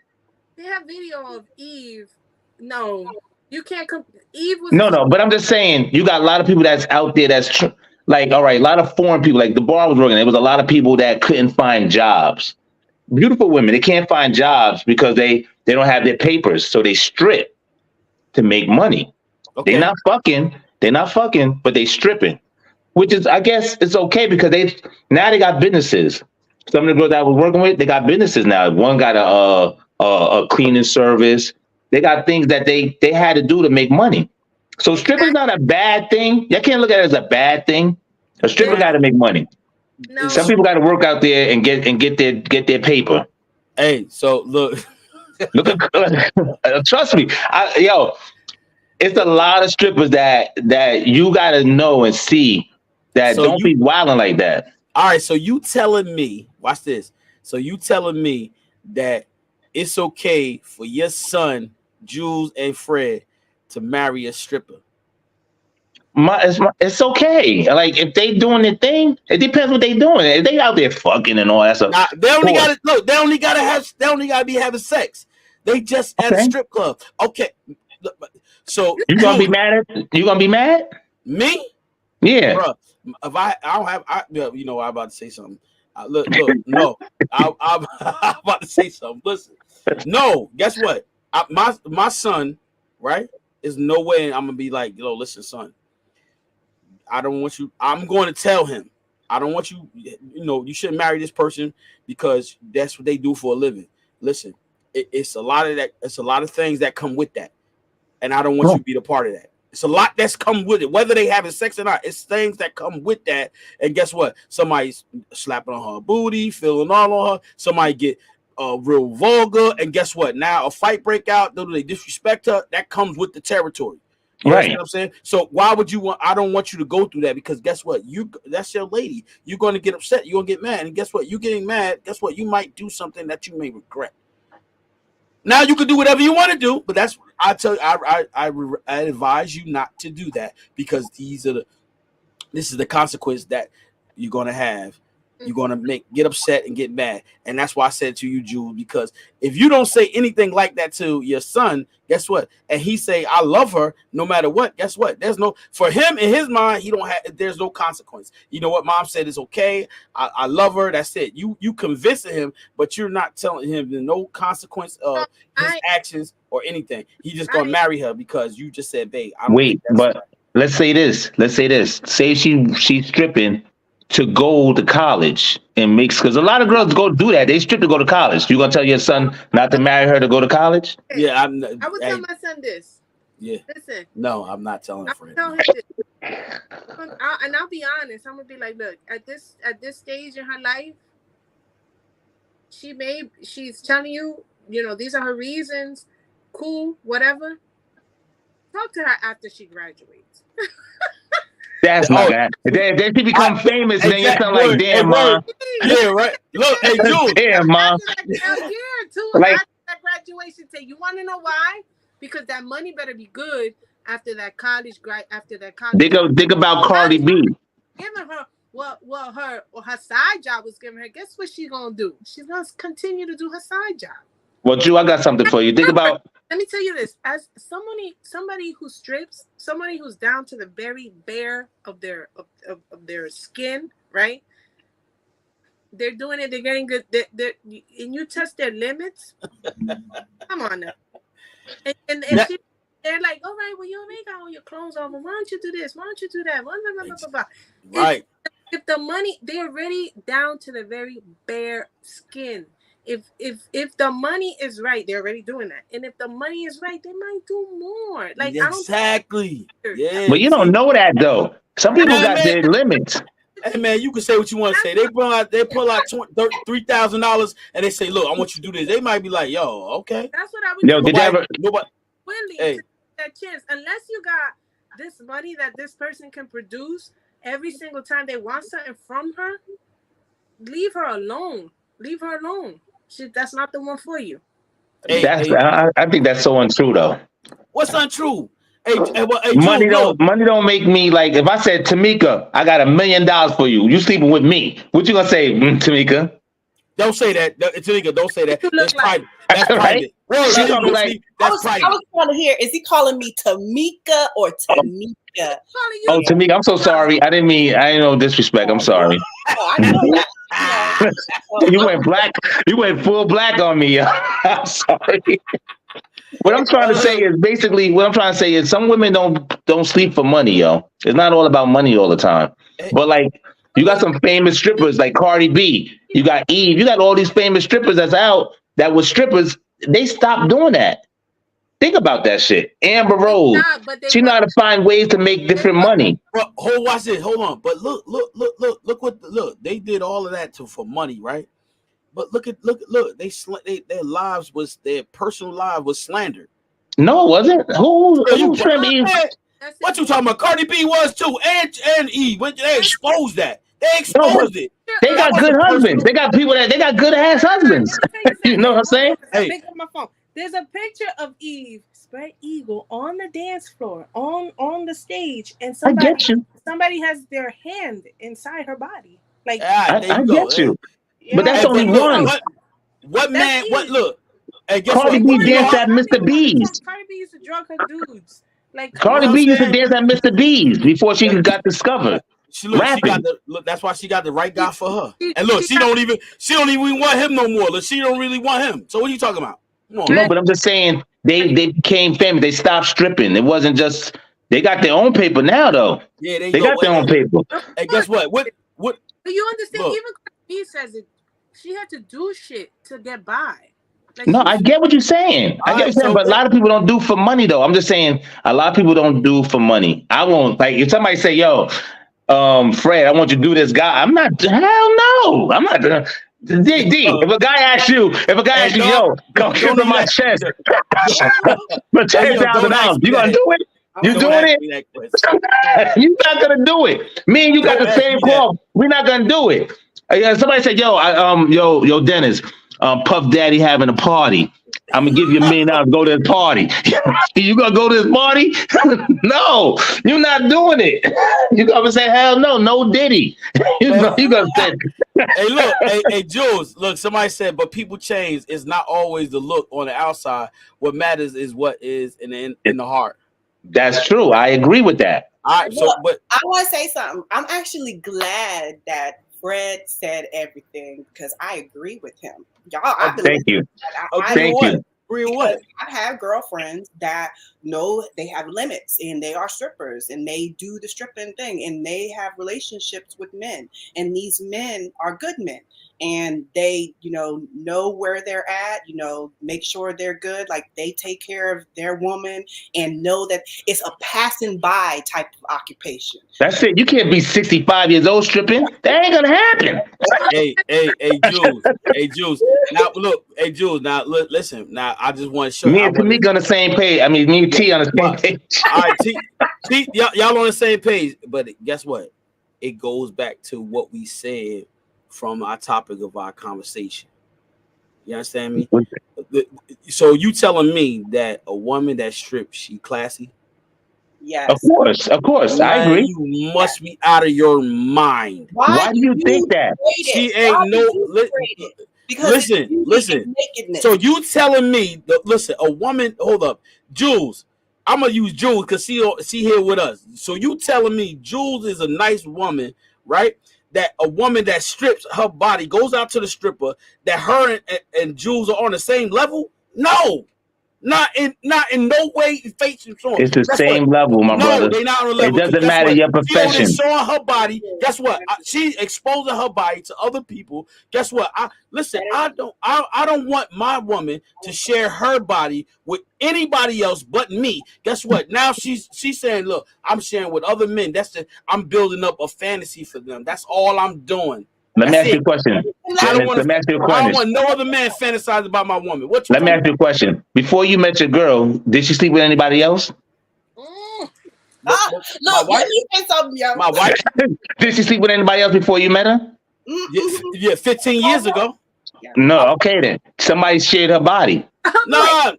They have video of Eve no, you can't. Eve was No, but I'm just saying, you got a lot of people that's out there that's like, all right, a lot of foreign people, like the bar I was working, there was a lot of people that couldn't find jobs. Beautiful women, they can't find jobs because they don't have their papers, so they strip to make money. Okay. They're not fucking, but they stripping, which is, I guess, it's okay because they got businesses. Some of the girls that I was working with, they got businesses now. One got a cleaning service. They got things that they had to do to make money. So stripping's not a bad thing. You can't look at it as a bad thing. A stripper got to make money. No. Some people got to work out there and get their paper. Hey, so look. Look at trust me, it's a lot of strippers that you got to know and see that don't be wilding like that. All right, so you telling me, watch this. So you telling me that it's okay for your son, Jules and Fred, to marry a stripper? It's okay. Like if they doing their thing, it depends what they doing. If they out there fucking and all that stuff, nah, they only gotta be having sex. They just at a strip club. Okay. So you gonna be mad? Me? Yeah. Bro, if I don't have, I'm about to say something. Look, no, I'm about to say something. Listen, no, guess what? My son, right? There's no way I'm gonna be like, listen, son. I don't want you. I'm going to tell him. I don't want you. You shouldn't marry this person because that's what they do for a living. Listen, it's a lot of that. It's a lot of things that come with that, and I don't want you to be the part of that. It's a lot that's come with it, whether they having sex or not. It's things that come with that. And guess what? Somebody's slapping on her booty, feeling all on her. Somebody get real vulgar, and guess what? Now a fight break out. Do they disrespect her? That comes with the territory. You know what I'm saying? So why would you want? I don't want you to go through that because guess what? That's your lady. You're going to get upset. You're going to get mad, and guess what? You getting mad. Guess what? You might do something that you may regret. Now you can do whatever you want to do, but that's I tell you, I advise you not to do that because this is the consequence that you're going to have. You're going to get upset and get mad. And that's why I said to you, Jules, because if you don't say anything like that to your son, guess what? And he say, I love her no matter what. Guess what? For him in his mind, there's no consequence. You know what? Mom said it's okay. I love her. That's it. You convincing him, but you're not telling him there's no consequence of his actions or anything. He just going to marry her because you just said, babe, I don't wait, but let's say this. Say she's stripping to go to college and because a lot of girls go do that. They strip to go to college. You gonna tell your son not to marry her to go to college? Yeah, I would tell my son this. Yeah. Listen. No, I'm not telling a friend. Tell him this. And I'll be honest. I'm gonna be like, look, at this stage in her life, she's telling you, these are her reasons. Cool, whatever. Talk to her after she graduates. That's not that. Then she become famous, and then you sound like, damn, Mom. Yeah, right. Look, hey, Jules. Damn, Mom. Like, after that graduation, you want to know why? Because that money better be good after that college. Think about Cardi B. Giving her her side job was giving her. Guess what she's gonna do? She's gonna continue to do her side job. Well, Drew, I got something for you. Think about. Let me tell you this: as somebody who strips, somebody who's down to the very bare of their skin, right? They're doing it. They're getting good. And you test their limits. Come on now. And they're like, all right, well, you already got all your clothes on. Why don't you do this? Why don't you do that? Blah, blah, blah, blah, blah. Right. If the money, they're already down to the very bare skin. If the money is right, they're already doing that. And if the money is right, they might do more. Like exactly. Yeah. But you don't know that though. Some people got their limits. Hey man, you can say what you want to say. They pull out $3,000 and they say, "Look, I want you to do this." They might be like, "Yo, okay." That's what I would. Yo, did you ever? Nobody. Willing to take that chance, unless you got this money that this person can produce every single time they want something from her. Leave her alone. Leave her alone. That's not the one for you. I think that's so untrue though. What's untrue? Money don't make me like. If I said, Tamika, I got $1 million for you. You sleeping with me? What you gonna say, Tamika? Don't say that, Tamika. Don't say that. That's private. That's private. Word, She I gonna didn't be know. like, See, I that's was private. trying to hear, is he calling me Tamika or Tanika? Calling you "Oh, Tamika, I'm so sorry. I didn't know disrespect. I'm sorry." Oh, I know that. You went black. You went full black on me. Yo. I'm sorry. What I'm trying to say is basically what I'm trying to say is some women don't sleep for money, yo. It's not all about money all the time. But like you got some famous strippers like Cardi B, you got Eve, you got all these famous strippers that's out that were strippers. They stopped doing that. Think about that shit. Amber Rose, but they she know how to find ways to make different money. But watch this. Hold on. But look what they did all of that for money, right? But look. Their lives was their personal life was slandered. No, it wasn't. Who trimmed Eve? What you talking about? Cardi B was too, and Eve. When they exposed that, they No, but exposed it. they That got good wasn't husbands. personal. They got people that they got good ass husbands. You know what I'm saying? Hey. Pick up my phone. There's a picture of Eve spread eagle on the dance floor, on the stage, and I get you. somebody has their hand inside her body. Like Ah, there I you go. get you. yeah. But that's Hey, only but look, one. What man? That's What Eve. look? Hey, guess Cardi what? B danced at Mr. B's. Cardi B used to drug her dudes. Like Cardi You know B what used I'm to dance at Mr. B's before she got discovered. She got Rapping. that's why she got the right guy for her. She- And look, she she don't even want him no more. Look, she don't really want him. So what are you talking about? Come on. No, but I'm just saying they became famous. They stopped stripping. It wasn't just they got their own paper now though. Yeah, They got their own paper. Hey, guess what? What? But you understand? Look. Even Cardi B says it. She had to do shit to get by. Like, No, she- I get what you're saying. I get what you're saying, so but a lot of people don't do for money though. I'm just saying a lot of people don't do for money. I won't like if somebody say, "Yo, Fred, I want you to do this guy." I'm not. Hell no, I'm not gonna. D, if a guy asks you, "Yo, come kiss on my chest for $10,000," you gonna do it? You Don't doing ask it? me that question. You're not gonna do it. Me and you got Don't the ask same me that. call. We're not gonna do it. Somebody said, yo, Dennis, Puff Daddy having a party. I'm gonna give you $1 million to go to this party. You gonna go to this party? No, you're not doing it. You gonna say, hell no, no Diddy. You gonna say, Hey, look, hey, Jules, look, somebody said, but people change. It's not always the look on the outside. What matters is what is in the heart. that's true. I agree with that. All right, so Look, but I want to say something. I'm actually glad that Fred said everything because I agree with him. Y'all, I've been Thank you. Thank you. agree with what? because I've had girlfriends that know they have limits and they are strippers and they do the stripping thing and they have relationships with men and these men are good men and they know where they're at, make sure they're good, like they take care of their woman and know that it's a passing by type of occupation. That's it. You can't be 65 years old stripping. That ain't gonna happen. Hey, Jules. Now look, hey, Jules. Now listen. Now I just want to show Me you. and Tamika on the same page. I mean, me and T on the same page. All right, T, y'all on the same page. But guess what? It goes back to what we said from our topic of our conversation. You understand me? So you telling me that a woman that strips, she classy? Yes. Of course, I Man, agree. You must be out of your mind. Why do you think that? She ain't Because listen. nakedness. So you telling me that, listen, a woman, hold up, Jules, I'm gonna use Jules because she here with us. So you telling me Jules is a nice woman, right? That a woman that strips her body, goes out to the stripper, that her and Jules are on the same level? No. Not in no way, face and so on. It's the same level, my brother. No, they not on the level. It doesn't matter your profession. She showing her body. Guess what? She exposing her body to other people. Guess what? I don't want my woman to share her body with anybody else but me. Guess what? Now she's saying, look, I'm sharing with other men. I'm building up a fantasy for them. That's all I'm doing. Let me ask you a question. I don't Question. want no other man fantasize about my woman. Let me ask you a question. Before you met your girl, did she sleep with anybody else? Look, my wife? let me say something, yo. My wife? Did she sleep with anybody else before you met her? Yeah, 15 years ago. No. Okay then. Somebody shared her body. No,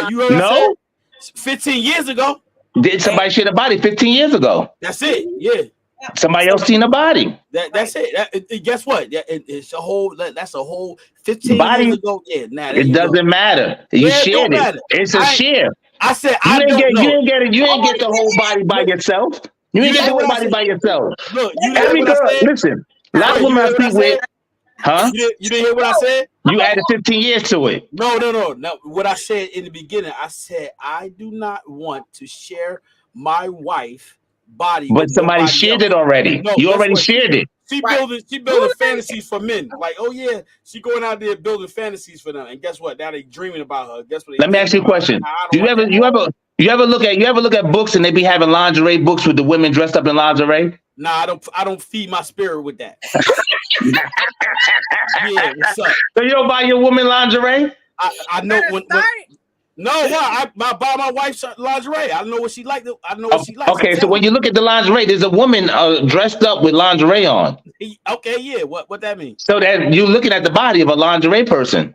you heard what I No. said? 15 years ago. Did somebody share her body 15 years ago? That's it. Yeah. Somebody else seen the body. That's it. Guess what? It's a whole. That's a whole 15 Body. years ago. Yeah, nah, there It you go. doesn't matter. You Yeah, it don't shared it. matter. It's a share. I said You I ain't don't get. know. You ain't get it. You ain't get the whole body by yourself. You ain't You get the know whole what I body said? by yourself. Look, you didn't Every hear what girl, I said. listen. A lot of You women I hear what I speak with, said? huh? You didn't hear what I said? You added 15 years to it. No. What I said in the beginning, I said I do not want to share my wife body But with somebody nobody shared else. it already. No, You guess already what? shared it. She Right. building fantasies for men. Like, oh yeah, she going out there building fantasies for them. And guess what? Now they dreaming about her. Guess what? Let me ask you a question. I Do don't want that. you ever look at books and they be having lingerie books with the women dressed up in lingerie? Nah, I don't feed my spirit with that. Yeah, what's up? So you don't buy your woman lingerie? I know when no, I buy my wife's lingerie. I know what she like. I know what she likes. Okay, so when you look at the lingerie, there's a woman dressed up with lingerie on. Okay, yeah. What that means? So that you're looking at the body of a lingerie person.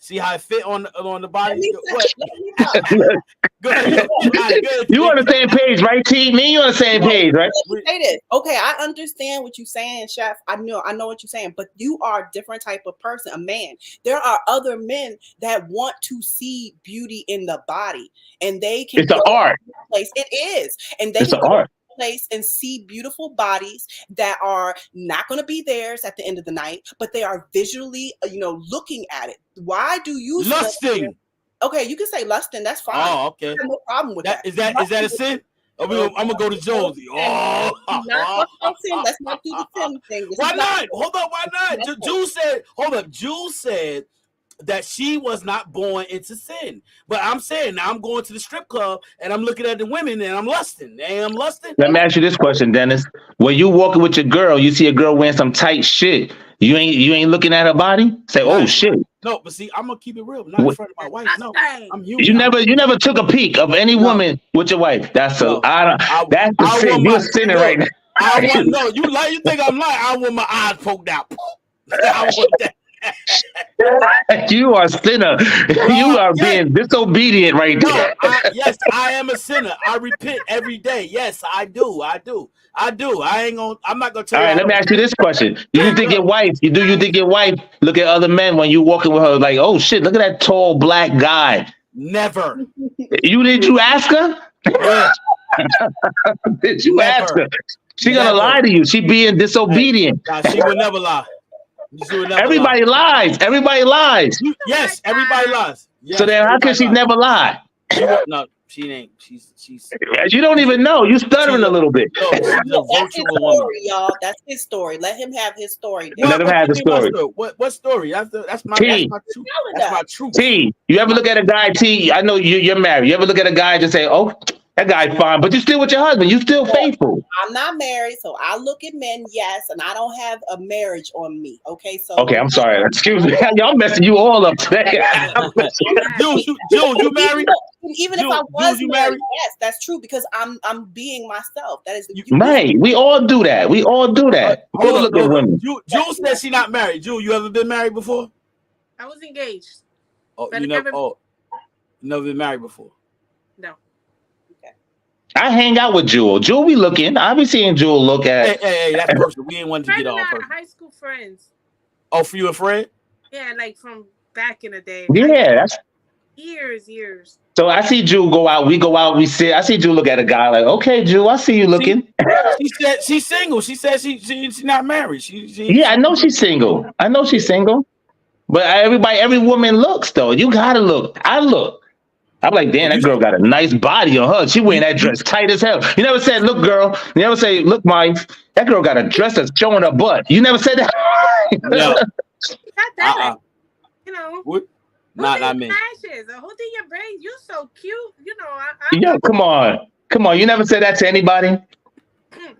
See how it fit on the body? Go ahead. You on the same page, right, T? Me, you on the same page, right? Let me say this. Okay, I understand what you're saying, Chef. I know what you're saying, but you are a different type of person, a man. There are other men that want to see beauty in the body, and they can. It's an art. Place. It is, and they It's can an art. place and see beautiful bodies that are not going to be theirs at the end of the night, but they are visually, looking at it. Why do you lusting? Okay, you can say lusting. That's fine. Oh, okay. I have no problem with that. Is that a sin? I'm gonna go to Jonesy. Oh, let's not do the sin thing. Why not? Hold up, why not? Jules said that she was not born into sin. But I'm saying now I'm going to the strip club and I'm looking at the women and I'm lusting. And I'm lusting. Let me ask you this question, Dennis. When you walking with your girl, you see a girl wearing some tight shit. You ain't looking at her body? Say, oh shit. No, but see, I'm gonna keep it real. Not in front of my wife. No, I'm human. You never took a peek of any woman with your wife. That's sin. You're sinning right now. You think I'm lying? I want my eyes poked out. I want that. You are a sinner. You are being disobedient right there. Yes, I am a sinner. I repent every day. Yes, I do. I'm not gonna tell you. All right, let me ask you this question. Do you think your wife look at other men when you walking with her like, oh shit, look at that tall black guy? Never. Did you ask her? Yeah. Did you ask her? She gonna lie to you. She being disobedient. Nah, she would never lie. Everybody lies. Everybody lies. Yes, everybody lies. Yes, so then how can she never lie? No, she ain't. She's. You don't even know. You stuttering a little bit. No, she's a that's his story, y'all. That's his story. Let him have his story. Let him have the story. What story? That's my truth. T, you ever look at a guy? T, I know you're married. You ever look at a guy and just say, "Oh, that guy's fine," but you're still with your husband. You still faithful. I'm not married, so I look at men, yes, and I don't have a marriage on me. Okay, so. Okay, I'm sorry. Excuse me. Y'all messing you all up today. Jules, you married? Even if I was married, yes, that's true because I'm being myself. That is right. We all do that. Go look at women. Jules said she not married. Jules, you ever been married before? I was engaged. Oh, you never been married before? No. I hang out with Jewel. Jewel be looking. I be seeing Jewel look at. Hey, that's personal. We ain't wanting to get off. High school friends. Oh, for you and Fred? Yeah, like from back in the day. Yeah, that's years. So I see Jewel go out. We go out. We sit. I see Jewel look at a guy like, okay, Jewel, I see you looking. She said she's single. She said she's not married. Yeah, I know she's single. But every woman looks though. You gotta look. I look. I'm like, damn, that girl got a nice body on her. She wearing that dress tight as hell. You never said, look, girl. You never say, look, Mike, that girl got a dress that's showing her butt. You never said that? No. Not that. You know. What? Not me. Lashes, a whole thing your braids. You so cute. You know. Yo, come on. You never said that to anybody?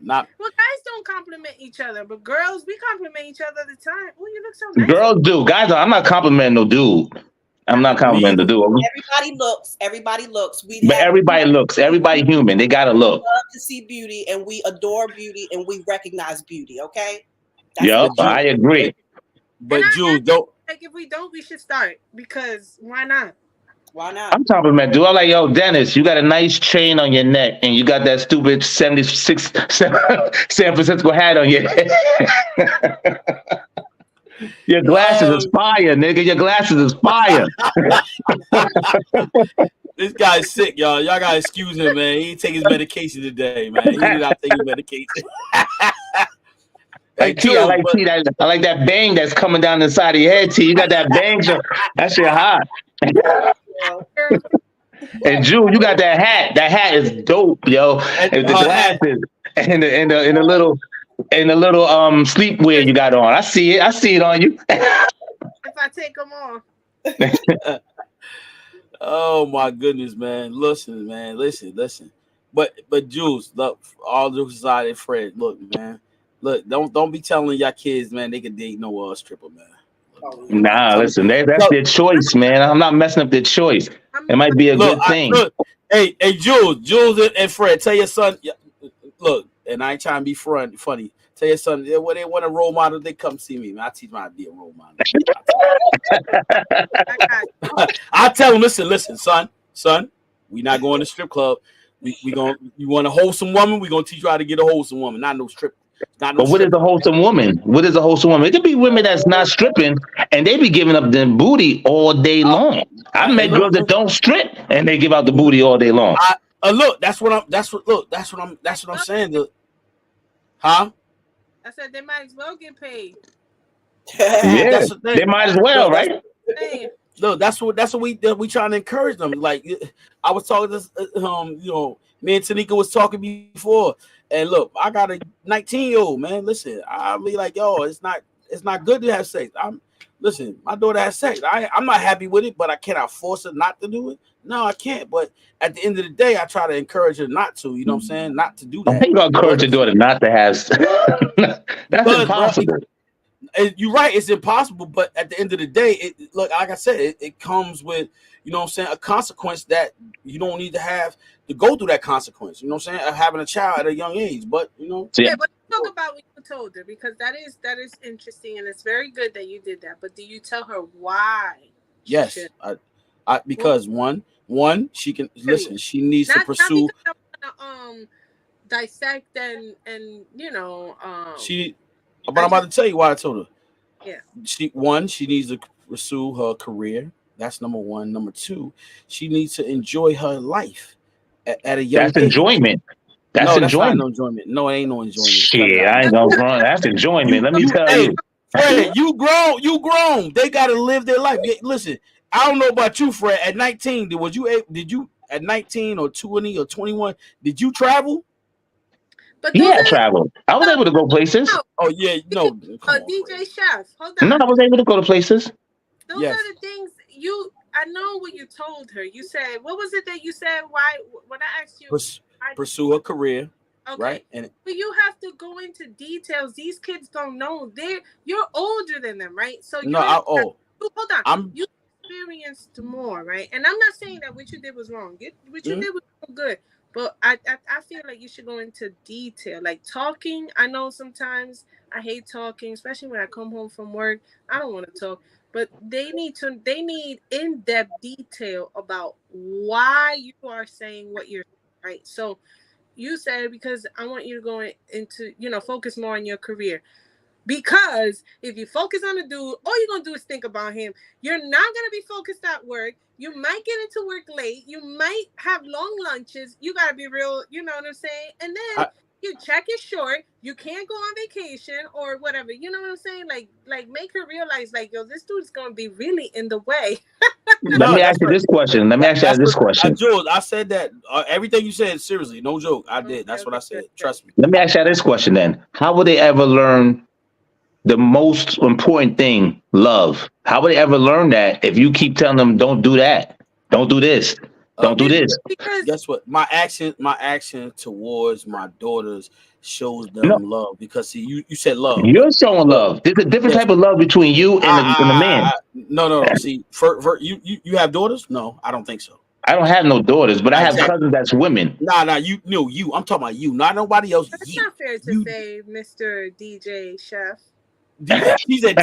Not. Well, guys don't compliment each other, but girls, we compliment each other all the time. Oh, you look so nice. Girls do. Guys, I'm not complimenting no dude. I'm not complimenting the dude. Everybody looks. But everybody looks. Everybody human. They gotta look. We love to see beauty, and we adore beauty, and we recognize beauty. Okay. Yep, I agree. But Jules, don't. Like if we don't, we should start because why not? Why not? I'm complimenting, dude. I'm like, yo, Dennis, you got a nice chain on your neck, and you got that stupid 76 San Francisco hat on your head. Your glasses is fire, nigga. Your glasses is fire. This guy's sick, y'all. Y'all gotta excuse him, man. He didn't take his medication today, man. He did not take his medication. Like T, I like T. I like that bang that's coming down the side of your head, T. You got that bang, so that shit hot. And Jew, you got that hat. That hat is dope, yo. And the glasses and the little sleepwear you got on. I see it. I see it on you. If I take them off. Oh my goodness, man. Listen, man. Listen. But Jules, look, all jokes aside, Fred, look, man. Look, don't be telling your kids, man, they can date no stripper, man. Nah, listen, that's their choice, man. I'm not messing up their choice. It might be a good thing. Hey, Jules and Fred, tell your son, look, and I ain't trying to be funny. Tell your son, when they want a role model, they come see me, man. I teach them how to be a role model. I tell him, listen, son, we not going to strip club. You want a wholesome woman? We gonna teach you how to get a wholesome woman, not no strip. But what is a wholesome woman? What is a wholesome woman? It could be women that's not stripping and they be giving up their booty all day long. I met girls that don't strip and they give out the booty all day long. Look, that's what I'm saying. Huh? I said they might as well get paid. Yeah, they might as well, right? Look, that's what we trying to encourage them. Like I was talking to me and Tanika was talking before, and look, I got a 19-year-old, man. Listen, I'll be like, yo, it's not good to have sex. Listen, my daughter has sex. I'm not happy with it, but I cannot force her not to do it. No, I can't. But at the end of the day, I try to encourage her not to. You know what I'm saying? Not to do that. I think I'll encourage your daughter not to have sex. That's impossible. You're right, it's impossible, but at the end of the day, like I said, it comes with, you know what I'm saying, a consequence that you don't need to have to go through that consequence, you know what I'm saying, of having a child at a young age. But yeah, but talk about what you told her, because that is interesting, and it's very good that you did that. But do you tell her why? Yes, because one she can listen, she needs to pursue dissect and she. But I'm about to tell you why I told her. Yeah. She needs to pursue her career. That's number one. Number two, she needs to enjoy her life at a young age. That's enjoyment. That's enjoyment. No enjoyment. No, it ain't no enjoyment. Shit, I ain't no wrong. That's enjoyment. Let me tell you. Fred, you grown. They gotta live their life. Listen, I don't know about you, Fred. At 19, did you at 19 or 20 or 21, did you travel? But I traveled. I was able to go places. Oh yeah, no. DJ Chef, hold on. No, I was able to go to places. Those are the things I know what you told her. You said, what was it that you said? Why, when I asked you, pursue her career, okay. Right? But you have to go into details. These kids don't know. You're older than them, right? So hold on. You experienced more, right? And I'm not saying that what you did was wrong. What you did was good. But I feel like you should go into detail, like talking. I know sometimes I hate talking, especially when I come home from work. I don't want to talk, but they need in-depth detail about why you are saying what you're saying, right? So you said, because I want you to go into, focus more on your career. Because if you focus on the dude, all you're going to do is think about him. You're not going to be focused at work. You might get into work late. You might have long lunches. You got to be real, you know what I'm saying? And then your check is short. You can't go on vacation or whatever. You know what I'm saying? Like make her realize, like, yo, this dude's going to be really in the way. Let me ask you this question. Jules, I said that. Everything you said, seriously, no joke. I did. That's what I said. Trust me. Let me ask you this question then. How will they ever learn the most important thing, love? How would they ever learn that if you keep telling them, don't do that, don't do this, don't do this? Because guess what? My action towards my daughters shows them love. Because see, you said love. You're showing love. There's a different type of love between you and the man. No. See, you have daughters? No, I don't think so. I don't have no daughters, but I have cousins that's women. Nah, you. I'm talking about you, not nobody else. That's not fair to say, Mr. DJ Chef. He said,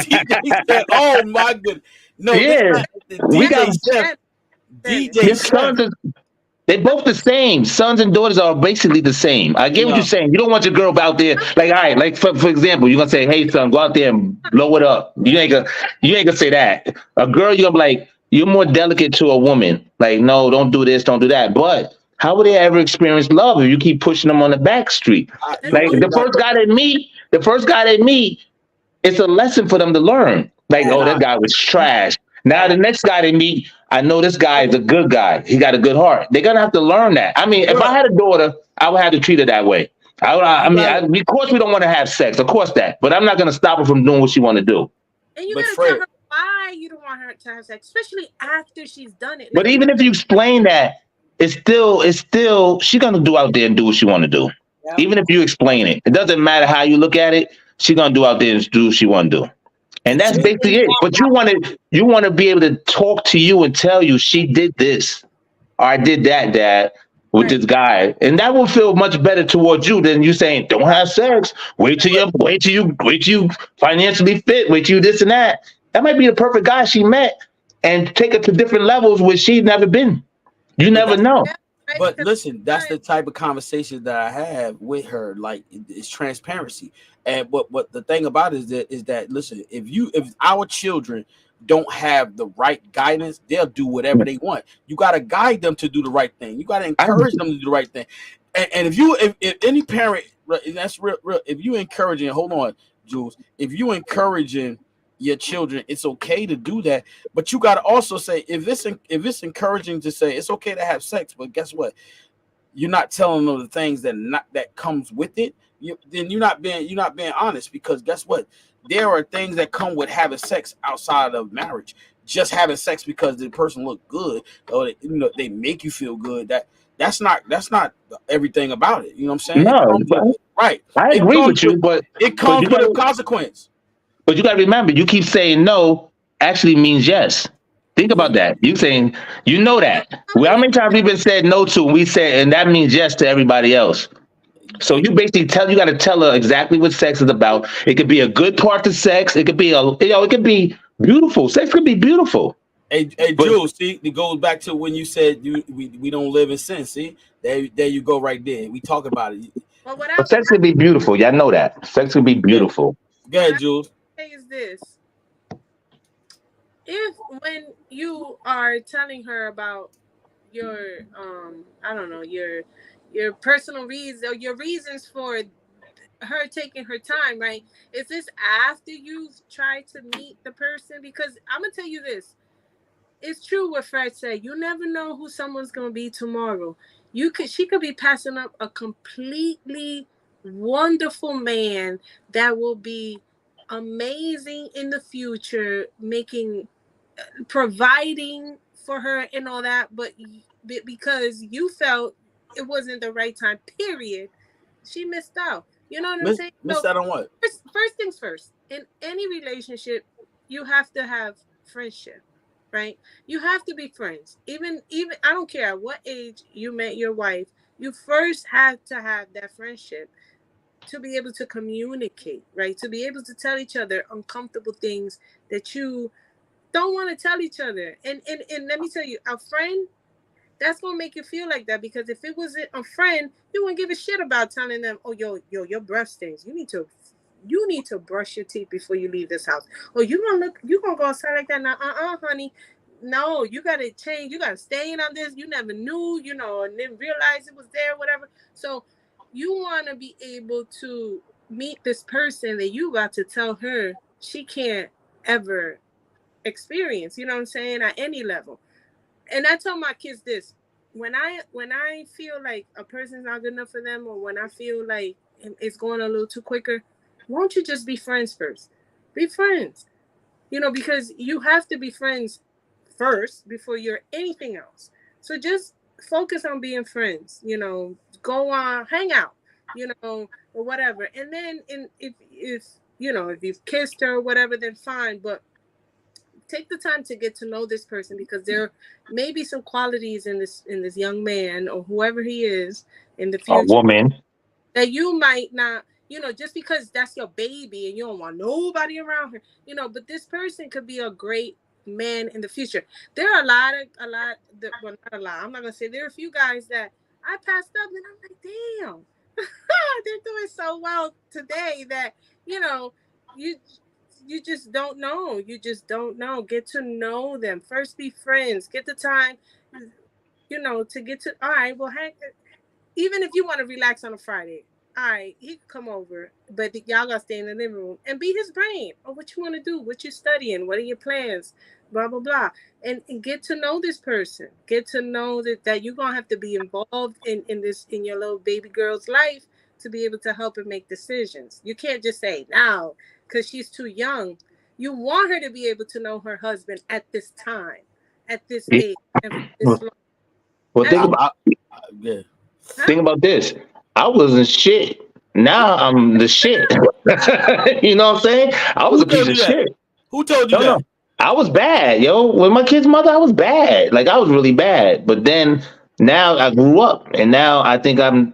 oh my goodness. No, yeah. we got DJ Their sons Seven. are, they're both the same. Sons and daughters are basically the same. I get what you're No, saying. You don't want your girl out there like, all right, like for example, you're gonna say, hey son, go out there and blow it up. You ain't gonna say that. A girl, you're gonna be like, you're more delicate to a woman. Like, no, don't do this, don't do that. But how would they ever experience love if you keep pushing them on the back street? you Like you got the first guy they meet, it's a lesson for them to learn. Like, oh, Facts. that guy was trash. Now the next guy they meet, I know this guy is a good guy. He got a good heart. They're gonna have to learn that. I mean, if I bruh, had a daughter, I would have to treat her that way. I you mean, got of course we don't want to have sex, of course that, but I'm not gonna stop her from doing what she want to do. And you but gotta tell Fred, her why you don't want her to have sex, especially after she's done it. But Like, even if you explain that, it's still she gonna do out there and do what she want to do. Yep. Even if you explain it, it doesn't matter how you look at it. She gonna do out there and do what she want to do. And and that's Jay, basically it. But you want to be able to talk to you and tell you she did this or I did that, dad, with right. this guy, and that will feel much better towards you than you saying don't have sex. Wait till you financially fit. Wait till you this and that. That might be the perfect guy she met, and take her to different levels where she's never been. You but never that's know. Yeah, right. but Because listen, that's the sometimes, type of conversation that I have with her. Like it's transparency. And what the thing about it is that listen, if our children don't have the right guidance, they'll do whatever they want. You got to guide them to do the right thing. You got to I, encourage them to do the right thing. And if any parent, and that's real, if you encouraging, hold on, Jules, if you encouraging your children, it's okay to do that. But you got to also say if it's encouraging to say it's okay to have sex, but guess what? You're not telling them the things that comes with it. Then you're not being honest, because guess what? There are things that come with having sex outside of marriage. Just having sex because the person look good or they make you feel good. That's not everything about it. You know what I'm saying? It no, comes with right. I It agree comes with with you, but it but comes you with got a consequence. but you got to remember, you keep saying no actually means yes. Think about that. You saying you know no, that. how Well, how many many times we've been said no to, and we said, and that means yes to everybody else. So It, you basically you got to tell her exactly what sex is about. It could be a good part to sex. It could be it could be beautiful. Sex could be beautiful, hey, but Jules, see, it goes back to when you said we don't live in sin. See, there you go, right there. We talk about it. well, sex could be beautiful. Y'all know that. Sex could be Yeah, beautiful. go what ahead, I Jules. say is this: if when you are telling her about your I don't know, your personal reasons or your reasons for her taking her time, right? Is this after you've tried to meet the person? Because I'm gonna tell you this. It's true what Fred said. You never know who someone's gonna be tomorrow. She could be passing up a completely wonderful man that will be amazing in the future, providing for her and all that, but because you felt it wasn't the right time, period, she missed out. You know what I'm saying? Miss So that on what? first things first, in any relationship, you have to have friendship, right? You have to be friends. Even I don't care at what age you met your wife, you first have to have that friendship to be able to communicate, right? To be able to tell each other uncomfortable things that you don't want to tell each other. And let me tell you, a friend, that's gonna make you feel like that, because if it wasn't a friend, you wouldn't give a shit about telling them, oh your breath stinks. You need to brush your teeth before you leave this house. Or you gonna go outside like that now. Honey. No, you gotta change, you gotta stain on this. You never knew, and didn't realize it was there, whatever. So you wanna be able to meet this person that you about to tell her she can't ever experience, you know what I'm saying, at any level. And I tell my kids this: when I feel like a person's not good enough for them, or when I feel like it's going a little too quicker, won't you just be friends first? Be friends, because you have to be friends first before you're anything else. So just focus on being friends, go on, hang out, or whatever. And then if you've kissed her or whatever, then fine. But take the time to get to know this person, because there may be some qualities in this young man or whoever he is in the A future woman. that you might not, just because that's your baby and you don't want nobody around her, but this person could be a great man in the future. There are a lot, well, not a lot. I'm not gonna say there are a few guys that I passed up, and I'm like, damn, they're doing so well today that you know, you you just don't know. You just don't know. Get to know them first. Be friends. Get the time, to get to. All right, well, heck, even if you want to relax on a Friday, all right, he can come over, but y'all gotta stay in the living room and be his brain. Or what you want to do, what you're studying, what are your plans, blah blah blah, and get to know this person. Get to know that you're gonna have to be involved in your little baby girl's life to be able to help her make decisions. You can't just say now because she's too young. You want her to be able to know her husband at this time, at this age, and for this long. Well, Yeah. think about this. I wasn't shit. Now I'm the shit. You know what I'm saying? I was Who a piece told of you that? shit. Who told you No, that? no. I was bad, yo. With my kid's mother, I was bad. Like I was really bad. But then now I grew up, and now I think I'm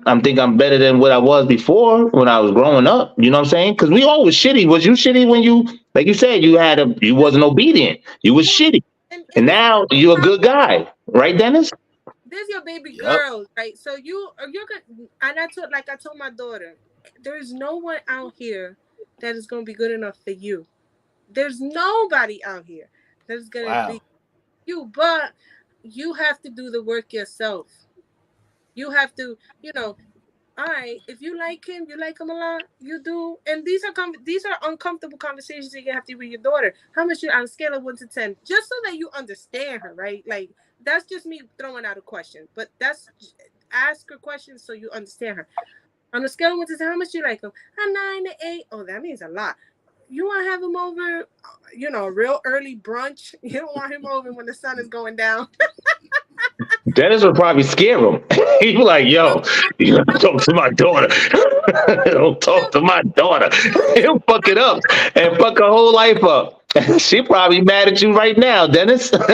better than what I was before when I was growing up. You know what I'm saying? Because we all was shitty. Was you shitty when you, like you said, you wasn't obedient. You was shitty, and now you're a good guy, right, Dennis? There's your baby Yep. girl, right? So you're gonna, and I told my daughter, there's no one out here that is gonna be good enough for you. There's nobody out here that is gonna Wow. be you, but you have to do the work yourself. You have to, all right, if you like him a lot, you do. And these are uncomfortable conversations that you have to with your daughter. How much you on a scale of 1 to 10, just so that you understand her, right? Like that's just me throwing out a question, but that's ask her questions so you understand her. On a scale of 1 to 10, how much you like him? A 9 to 8. Oh, that means a lot. You want to have him over, real early brunch. You don't want him over when the sun is going down. Dennis would probably scare him. He'd be like, yo, you gotta talk to my daughter. Don't talk to my daughter. He'll fuck it up and fuck her whole life up. She probably mad at you right now, Dennis. Look,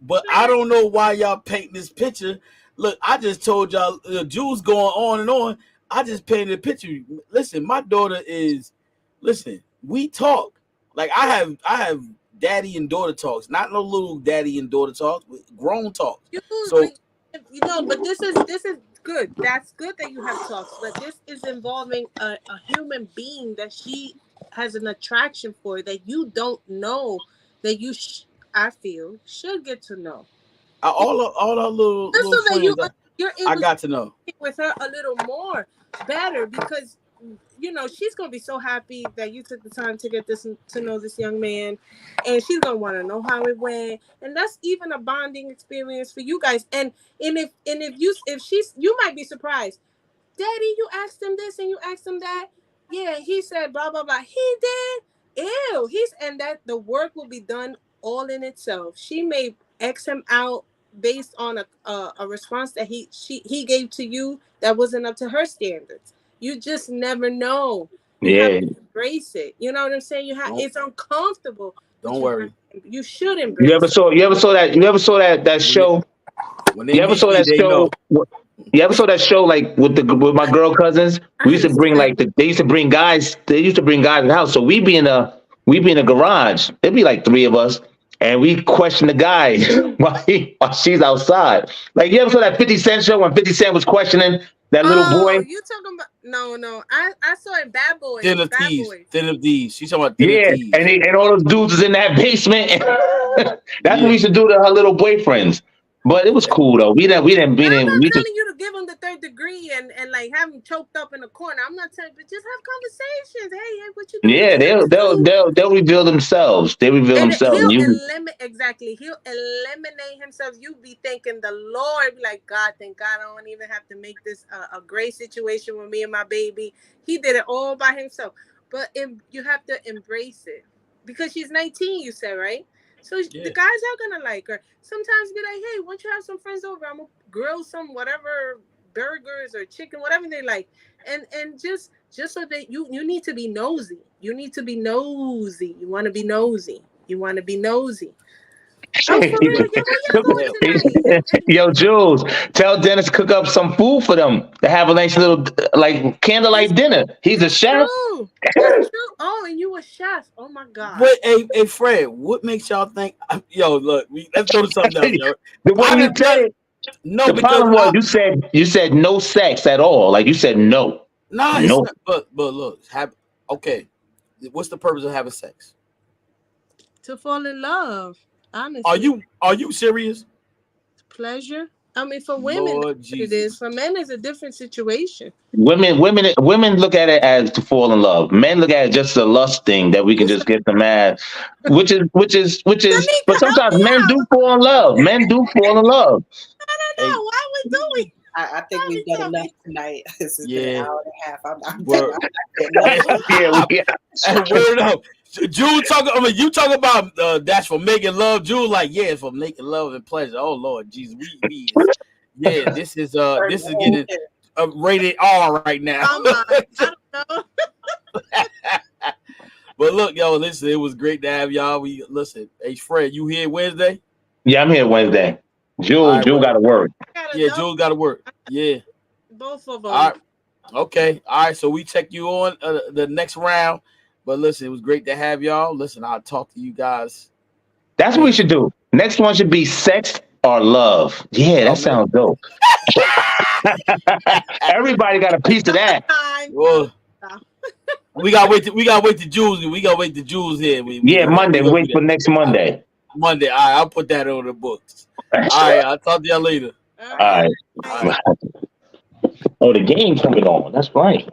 but I don't know why y'all paint this picture. Look, I just told y'all the Jews going on and on. I just painted a picture. Listen, my daughter is. Listen, we talk. Like I have daddy and daughter talks, not no little daddy and daughter talks, but grown talks. So But this is good. That's good that you have talks, but this is involving a human being that she has an attraction for that you don't know, that you I feel should get to know. all our little Just so that friends, you're I able got to know. to with her a little more better, because she's gonna be so happy that you took the time to get to know this young man, and she's gonna want to know how it went, and that's even a bonding experience for you guys. And if you might be surprised, Daddy, you asked him this and you asked him that. Yeah, he said blah blah blah. He did. Ew. And that the work will be done all in itself. She may X him out based on a response that he gave to you that wasn't up to her standards. You just never know. You have to embrace it. You know what I'm saying? It's uncomfortable. Don't worry. You should embrace You ever saw that show? When they meet me, they know. You ever saw that show like with my girl cousins? We used to bring they used to bring guys in the house. So we'd be in a garage. It'd be like 3 of us. And we question the guy while she's outside. Like, you ever saw that 50 Cent show when 50 Cent was questioning that little boy? You talking about no. I saw it Bad Boys. Thin of Thieves. She's talking about Thin of Thieves. And all those dudes was in that basement. That's what we used to do to her little boyfriends. But it was cool though. We didn't. I'm not telling you to give them the 3rd degree and like have them choked up in a corner. I'm not telling, but just have conversations. Hey, what you doing? Yeah, they'll reveal themselves. They reveal themselves. He'll eliminate himself. You be thinking the Lord, like, God, thank God I don't even have to make this a great situation with me and my baby. He did it all by himself. But you have to embrace it because she's 19. You said, right? So the guys are gonna like her. Sometimes be like, hey, why don't you have some friends over? I'm gonna grill some whatever burgers or chicken, whatever they like, and just so that you need to be nosy. You need to be nosy. You want to be nosy. Oh, for real? Yeah, where y'all going tonight? Yo, Jules, tell Dennis to cook up some food for them to have a nice little like candlelight dinner. He's a chef. True. That's true. Oh, and you a chef. Oh my God. What, hey, Fred, what makes y'all think? Yo, look, let's go to something else, yo. The way you said it, No, the because problem was you said no sex at all. Like you said no. nah, it's No. not, but look, okay. What's the purpose of having sex? To fall in love. Honestly. Are you serious? Pleasure? I mean, for women, Lord it Jesus. is. For men, it's a different situation. Women look at it as to fall in love. Men look at it just a lust thing that we can just get some ass, which is. Tanika, But sometimes help me men out. do fall in love. Men do fall in love. I don't know. Why we doing? I think we've Tell done me. enough tonight. This has been Yeah. an hour and a half. I'm Word. done. Word up. Jules talking. I mean, you talking about that's for making love. Jules like, yeah, it's for making love and pleasure. Oh Lord, Jesus, yeah, this is getting rated R right now. Oh my, I don't know. But look, yo, listen, it was great to have y'all. We listen. Hey, Fred, you here Wednesday? Yeah, I'm here Wednesday. All Jules right, got to work. Gotta Yeah, know. Jules got to work. Yeah. Both of them. All right. Okay. All right. So we check you on the next round. But listen, it was great to have y'all. Listen, I'll talk to you guys. That's what we should do. Next one should be sex or love. Yeah, that sounds dope. Everybody got a piece of that. Well, we gotta wait. We gotta wait to Jules. We gotta wait to Jules here. Monday. Wait for next Monday. Monday. All right. I'll put that on the books. All right. I'll talk to y'all later. All right. Oh, the game coming on. That's right.